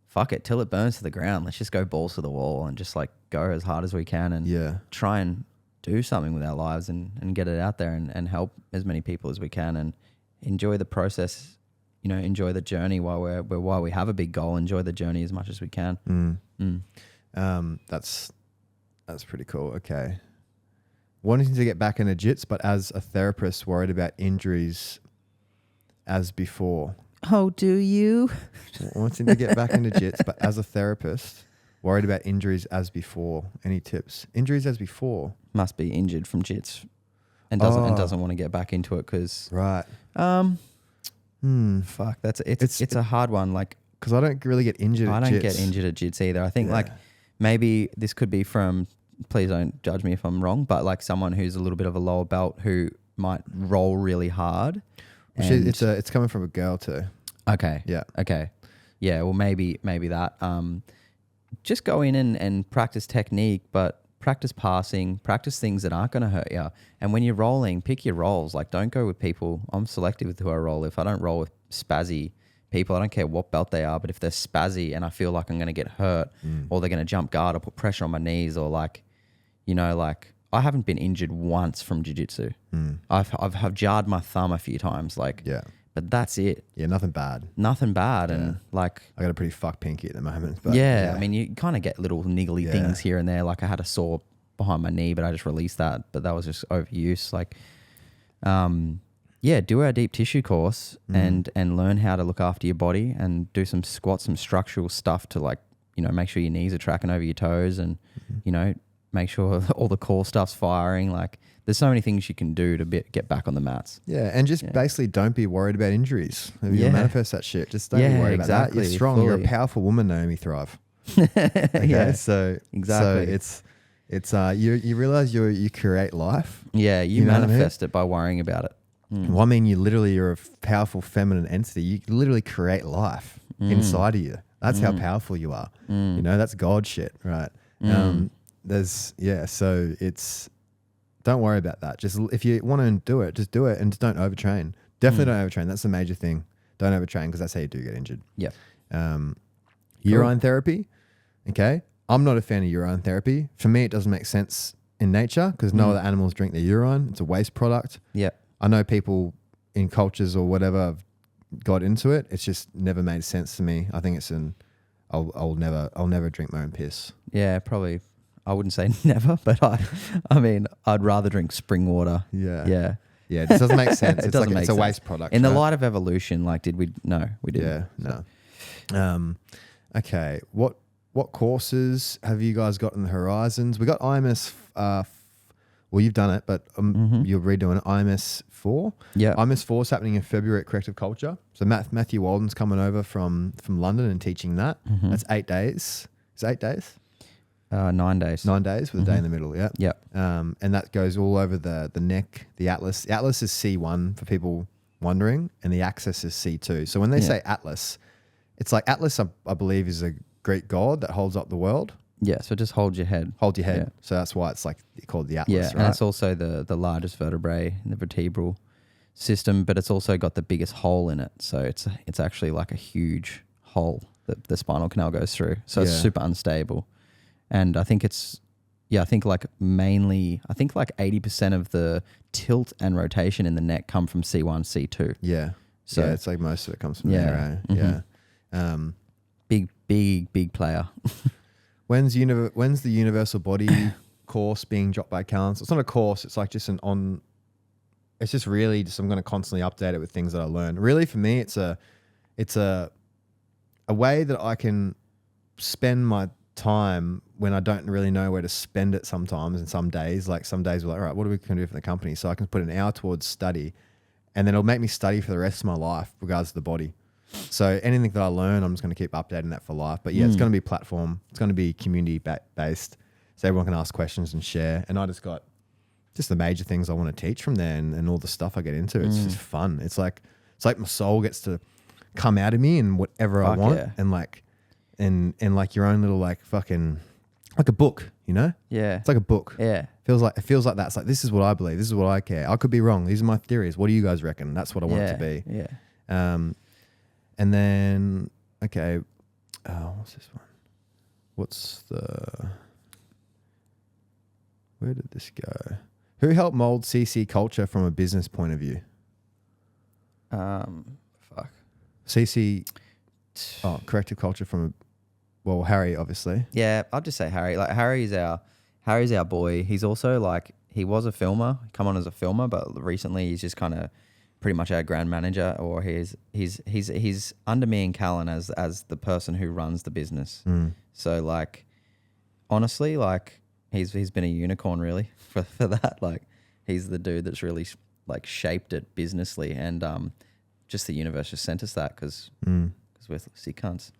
S1: fuck it, till it burns to the ground. Let's just go balls to the wall and just like go as hard as we can and try and do something with our lives and get it out there and help as many people as we can and enjoy the process, you know, enjoy the journey while we have a big goal, enjoy the journey as much as we can.
S2: That's pretty cool. Okay. Wanting to get back into jits, but as a therapist, worried about injuries as before.
S1: Oh, do you?
S2: Wanting to get back into jits, but as a therapist, worried about injuries as before. Any tips? Injuries as before?
S1: Must be injured from jits and doesn't want to get back into it because...
S2: Right.
S1: Fuck, it's a hard one. Like,
S2: because I don't really get injured
S1: I
S2: at jits.
S1: don't get injured at jits either. I think like maybe this could be from... Please don't judge me if I'm wrong, but like someone who's a little bit of a lower belt who might roll really hard.
S2: It's coming from a girl too.
S1: Okay.
S2: Yeah.
S1: Okay. Yeah. Well, maybe that. Just go in and practice technique, but practice passing, practice things that aren't going to hurt you. And when you're rolling, pick your rolls. Like, don't go with people. I'm selective with who I roll. If I don't roll with spazzy people, I don't care what belt they are, but if they're spazzy and I feel like I'm going to get hurt or they're going to jump guard or put pressure on my knees or like, you know, like I haven't been injured once from jiu-jitsu. I've jarred my thumb a few times, like, but that's it.
S2: Yeah, nothing bad.
S1: And like,
S2: I got a pretty fucked pinky at the moment. But
S1: I mean, you kind of get little niggly things here and there. Like I had a sore behind my knee, but I just released that. But that was just overuse. Like, do our deep tissue course and learn how to look after your body and do some squats, some structural stuff to like, you know, make sure your knees are tracking over your toes and, you know, make sure all the core stuff's firing. Like there's so many things you can do to get back on the mats.
S2: Yeah. And just basically don't be worried about injuries. You'll manifest that shit. Just don't be worried about that. You're strong. Fully. You're a powerful woman, Naomi Thrive. Okay. So it's you realize you create life.
S1: Yeah. You manifest it by worrying about it.
S2: Well, I mean, you're a powerful feminine entity. You literally create life inside of you. That's how powerful you are. You know, that's God shit, right? So it's, don't worry about that. Just if you want to do it, just do it and just don't overtrain. Definitely don't overtrain. That's the major thing. Don't overtrain because that's how you do get injured.
S1: Yeah.
S2: Urine therapy. Okay. I'm not a fan of urine therapy. For me, it doesn't make sense in nature because no other animals drink their urine. It's a waste product.
S1: Yeah.
S2: I know people in cultures or whatever have got into it. It's just never made sense to me. I think it's I'll never drink my own piss.
S1: Yeah, probably. I wouldn't say never, but I mean, I'd rather drink spring water.
S2: Yeah.
S1: Yeah.
S2: Yeah. It doesn't make sense.
S1: It doesn't make
S2: it's a
S1: sense.
S2: waste product.
S1: In the light of evolution, like, did we? No, we didn't.
S2: Yeah. No. Okay. What courses have you guys got on the horizons? We got IMS. Well, you've done it, but you're redoing it. IMS 4.
S1: Yeah.
S2: IMS 4 is happening in February at Corrective Culture. So Matthew Walden's coming over from London and teaching that. That's 8 days. Is it 8 days?
S1: 9 days.
S2: 9 days with a day in the middle. Yeah.
S1: Yep.
S2: And that goes all over the neck, the atlas. The atlas is C1 for people wondering, and the axis is C2. So when they say atlas, it's like Atlas, I believe, is a Greek god that holds up the world.
S1: Yeah, so just hold your head.
S2: Hold your head.
S1: Yeah.
S2: So that's why it's like called the atlas, right?
S1: And it's also the largest vertebrae in the vertebral system, but it's also got the biggest hole in it. So it's actually like a huge hole that the spinal canal goes through. So it's super unstable. And I think like 80% of the tilt and rotation in the neck come from C1, C2.
S2: Yeah. So it's like most of it comes from there, right? Yeah.
S1: Big player.
S2: When's the universal body course being dropped by Callan? So it's not a course. It's like just it's just really just, I'm going to constantly update it with things that I learn. Really for me, it's a way that I can spend my time when I don't really know where to spend it sometimes. And some days, like some days we're like, all right, what are we going to do for the company? So I can put an hour towards study and then it'll make me study for the rest of my life, regardless of the body. So anything that I learn, I'm just going to keep updating that for life. But yeah, it's going to be platform. It's going to be community based. so everyone can ask questions and share. And I just got just the major things I want to teach from there, and all the stuff I get into. It's just fun. It's like my soul gets to come out of me and whatever I want, and like your own little like fucking like a book, you know?
S1: Yeah,
S2: it's like a book.
S1: Yeah,
S2: it feels like that. It's like, this is what I believe. This is what I care. I could be wrong. These are my theories. What do you guys reckon? That's what I want it to be.
S1: Yeah.
S2: And then okay, what's this one? Where did this go? Who helped mold CC culture from a business point of view? CC, corrective culture Harry, obviously.
S1: Yeah, I'll just say Harry. Like Harry's our boy. He's also like, he was a filmer, come on as a filmer, but recently he's just kind of pretty much our grand manager, or he's under me and Callan as the person who runs the business. So like, honestly, like he's been a unicorn really for that. Like he's the dude that's really like shaped it businessly, and just the universe just sent us that because we're sick cunts.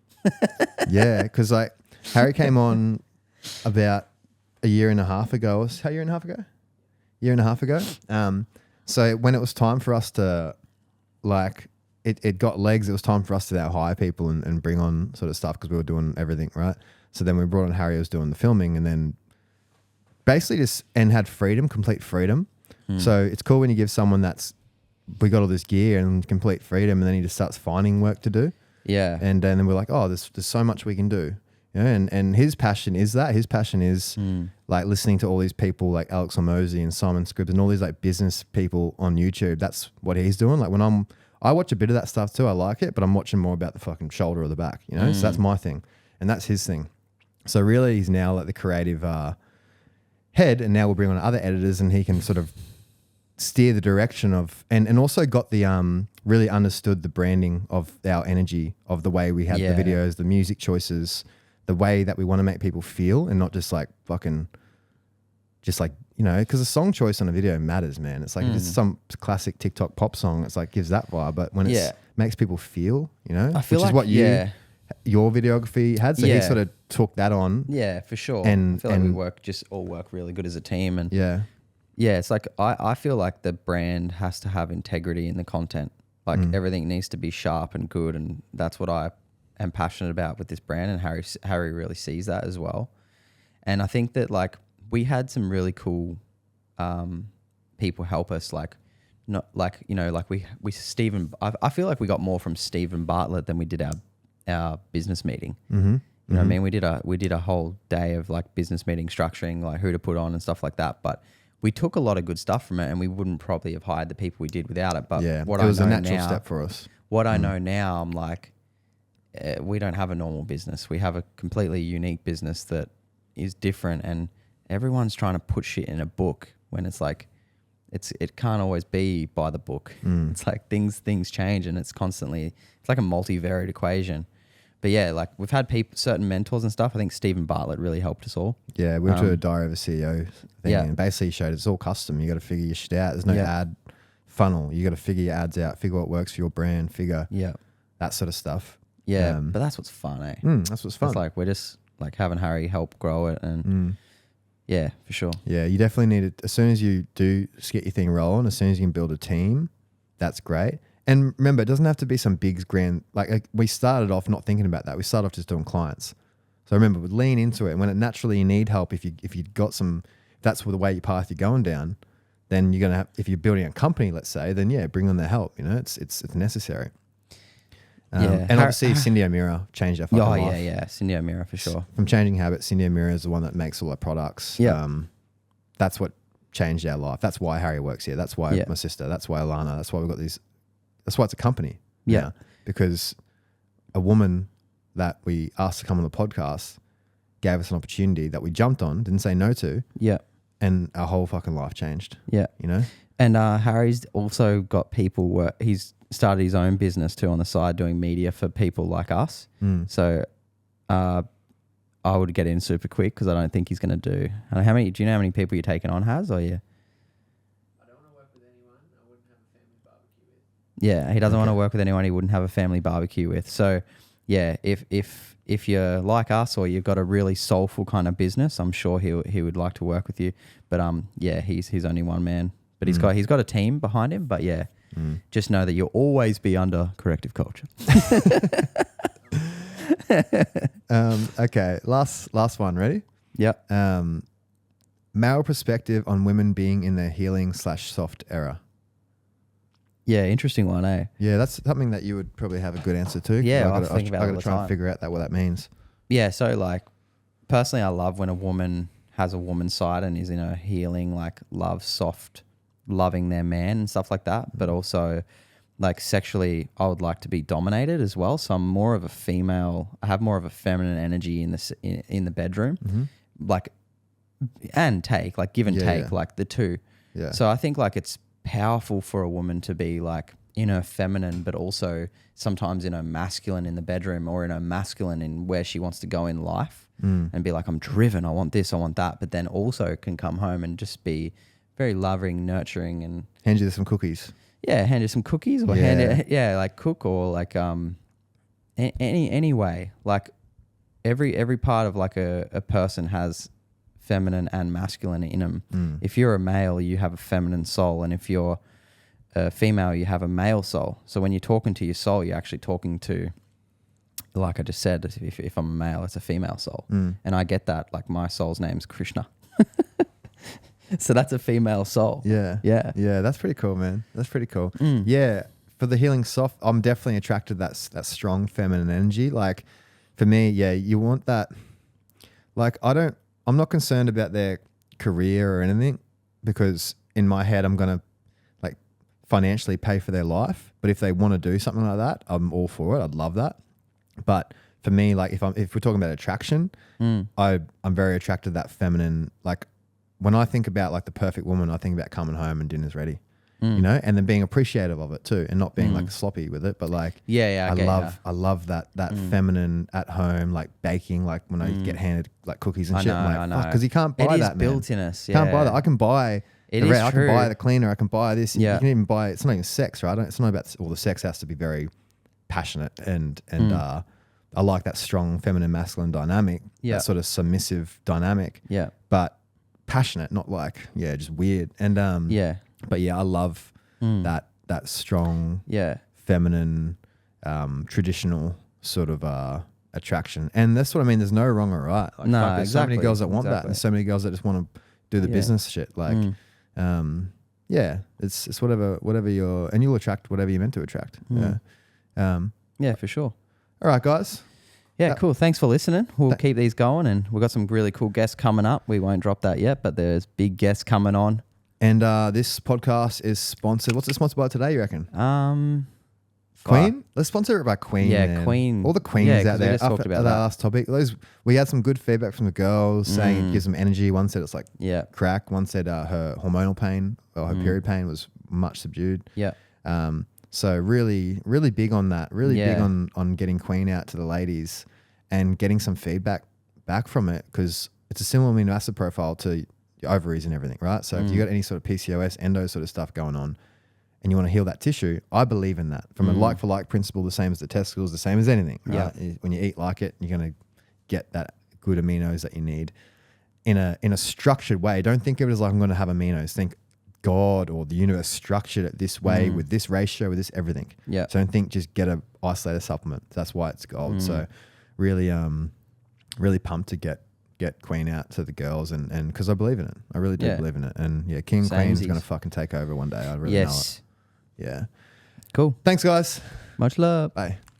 S2: Yeah, because like Harry came on about a year and a half ago. Year and a half ago. So when it was time for us to like, it got legs. It was time for us to now hire people and bring on sort of stuff because we were doing everything, right? So then we brought on Harry, who was doing the filming, and then basically had complete freedom. So it's cool when you give someone we got all this gear and complete freedom, and then he just starts finding work to do.
S1: Yeah.
S2: And then we're like, oh, there's so much we can do. You know, and his passion is that. His passion is like listening to all these people like Alex Hormozy and Simon Scribs and all these like business people on YouTube. That's what he's doing. Like when I watch a bit of that stuff too. I like it, but I'm watching more about the fucking shoulder or the back, you know? So that's my thing. And that's his thing. So really he's now like the creative head, and now we'll bring on other editors, and he can sort of steer the direction of, and also got the really understood the branding of our energy, of the way we had the videos, the music choices, the way that we want to make people feel, and not just like fucking just like, you know, because the song choice on a video matters, man. It's like if it's some classic TikTok pop song, it's like gives that vibe, but when it makes people feel, you know,
S1: I feel
S2: which
S1: like,
S2: is what your videography had, so he sort of took that on.
S1: Yeah, for sure.
S2: And
S1: I feel like we all work really good as a team, and
S2: yeah,
S1: it's like I feel like the brand has to have integrity in the content. Like everything needs to be sharp and good, and that's what I am passionate about with this brand, and Harry really sees that as well. And I think that like we had some really cool people help us, like not like, you know, like we Stephen. I feel like we got more from Stephen Bartlett than we did our business meeting. You know what I mean? We did a whole day of like business meeting structuring, like who to put on and stuff like that. But we took a lot of good stuff from it, and we wouldn't probably have hired the people we did without it. But
S2: it was a natural step for us.
S1: What I know now, I'm like, we don't have a normal business. We have a completely unique business that is different, and everyone's trying to put shit in a book when it's like, it can't always be by the book. It's like things change, and it's like a multivariate equation. But yeah, like we've had certain mentors and stuff. I think Stephen Bartlett really helped us all.
S2: Yeah, we went to a Diary of a CEO thing, and basically showed it's all custom. You got to figure your shit out. There's no ad funnel. You got to figure your ads out, figure what works for your brand, figure that sort of stuff.
S1: Yeah, but that's what's fun, eh?
S2: That's what's fun.
S1: It's like we're just like having Harry help grow it, and yeah, for sure.
S2: Yeah, you definitely need it. As soon as you do get your thing rolling, as soon as you can build a team, that's great. And remember, it doesn't have to be some big grand, like we started off not thinking about that. We started off just doing clients. So remember, we'd lean into it. When it naturally you need help, if you've got some, if that's the way your path you're going down, then you're going to have, if you're building a company, let's say, then bring on the help. You know, it's necessary. And obviously Cindy O'Meara changed our fucking life.
S1: Yeah, Cindy O'Meara for sure.
S2: From changing habits, Cindy O'Meara is the one that makes all our products.
S1: Yeah.
S2: That's what changed our life. That's why Harry works here. That's why my sister. That's why Alana. That's why we've got these. That's why it's a company.
S1: Yeah.
S2: Now, because a woman that we asked to come on the podcast gave us an opportunity that we jumped on, didn't say no to.
S1: Yeah.
S2: And our whole fucking life changed.
S1: Yeah.
S2: You know?
S1: And Harry's also got people he's started his own business too on the side, doing media for people like us. So I would get in super quick because I don't think he's going to do. Do you know how many people you're taking on, Haz? Or yeah?
S3: I don't want to work with anyone I wouldn't have a family barbecue with.
S1: Yeah, he doesn't want to work with anyone he wouldn't have a family barbecue with. So yeah, if you're like us or you've got a really soulful kind of business, I'm sure he would like to work with you. But yeah, he's only one man, but he's got a team behind him. But yeah, just know that you'll always be under Corrective Culture.
S2: Okay, last one. Ready?
S1: Yep.
S2: Male perspective on women being in their healing/soft era.
S1: Yeah, interesting one, eh?
S2: Yeah, that's something that you would probably have a good answer to.
S1: Yeah,
S2: I
S1: think about it all
S2: gotta
S1: the
S2: try and
S1: time.
S2: figure out what that means.
S1: Yeah, so like personally, I love when a woman has a woman's side and is in a healing, like soft, loving their man and stuff like that. But also, like sexually, I would like to be dominated as well. So I'm more of a female. I have more of a feminine energy in the bedroom, like and take, like give and take, like the two.
S2: Yeah.
S1: So I think like it's powerful for a woman to be like in her feminine, but also sometimes in her masculine in the bedroom, or in her masculine in where she wants to go in life, and be like, I'm driven, I want this, I want that, but then also can come home and just be very loving, nurturing, and
S2: hand you some cookies.
S1: Yeah, hand you some cookies, or like cook, or like any way. Like every part of like a person has feminine and masculine in them. If you're a male, you have a feminine soul, and if you're a female, you have a male soul. So when you're talking to your soul, you're actually talking to, like I just said, if I'm a male, it's a female soul. And I get that. Like my soul's name's Krishna. So that's a female soul.
S2: Yeah. That's pretty cool, man. That's pretty cool. Yeah, for the healing soft, I'm definitely attracted to that strong feminine energy. Like for me, yeah, you want that. Like I'm not concerned about their career or anything, because in my head, I'm going to like financially pay for their life. But if they want to do something like that, I'm all for it. I'd love that. But for me, like if we're talking about attraction, I'm very attracted to that feminine. Like when I think about like the perfect woman, I think about coming home and dinner's ready, you know, and then being appreciative of it too, and not being like sloppy with it. But like, I love that feminine at home, like baking, like when I get handed like cookies and shit.
S1: I know.
S2: Because you can't buy that, man.
S1: It is built in us. Yeah.
S2: Can't buy that. I can buy
S1: it. Is
S2: I
S1: true.
S2: can buy the cleaner. I can buy this.
S1: Yeah.
S2: You can even buy. It's not even sex, right? It's not about all the sex. Has to be very passionate and I like that strong feminine masculine dynamic. Yeah. That sort of submissive dynamic.
S1: Yeah.
S2: But passionate, not like just weird. And but yeah, I love that strong feminine traditional sort of attraction. And that's what I mean, there's no wrong or right. Like,
S1: no,
S2: there's so many girls that want that, and so many girls that just want to do the business shit. Like it's whatever you're, and you'll attract whatever you're meant to attract.
S1: Yeah, for sure.
S2: All right, guys.
S1: Yeah, cool. Thanks for listening. We'll keep these going, and we've got some really cool guests coming up. We won't drop that yet, but there's big guests coming on.
S2: And this podcast is sponsored. What's it sponsored by today, you reckon? Queen? Let's sponsor it by Queen.
S1: Yeah,
S2: man.
S1: Queen.
S2: All the Queens out there.
S1: We just talked about
S2: that
S1: that
S2: last topic. We had some good feedback from the girls saying it gives them energy. One said it's like crack. One said her hormonal pain or her period pain was much subdued.
S1: Yeah.
S2: So really, really big on that. Really big on getting Queen out to the ladies and getting some feedback back from it, because it's a similar amino acid profile to your ovaries and everything, right? So if you got any sort of PCOS, endo sort of stuff going on, and you want to heal that tissue, I believe in that. From a like-for-like principle, the same as the testicles, the same as anything, right? When you eat like it, you're going to get that good aminos that you need in a structured way. Don't think of it as like, I'm going to have aminos. Think God or the universe structured it this way with this ratio, with this everything. Yeah. So don't think just get a isolated supplement. That's why it's gold. So really, really pumped to get Queen out to the girls, and because I believe in it. I really do believe in it. And yeah, Queen's going to fucking take over one day. I really know it. Yeah.
S1: Cool.
S2: Thanks, guys.
S1: Much love.
S2: Bye.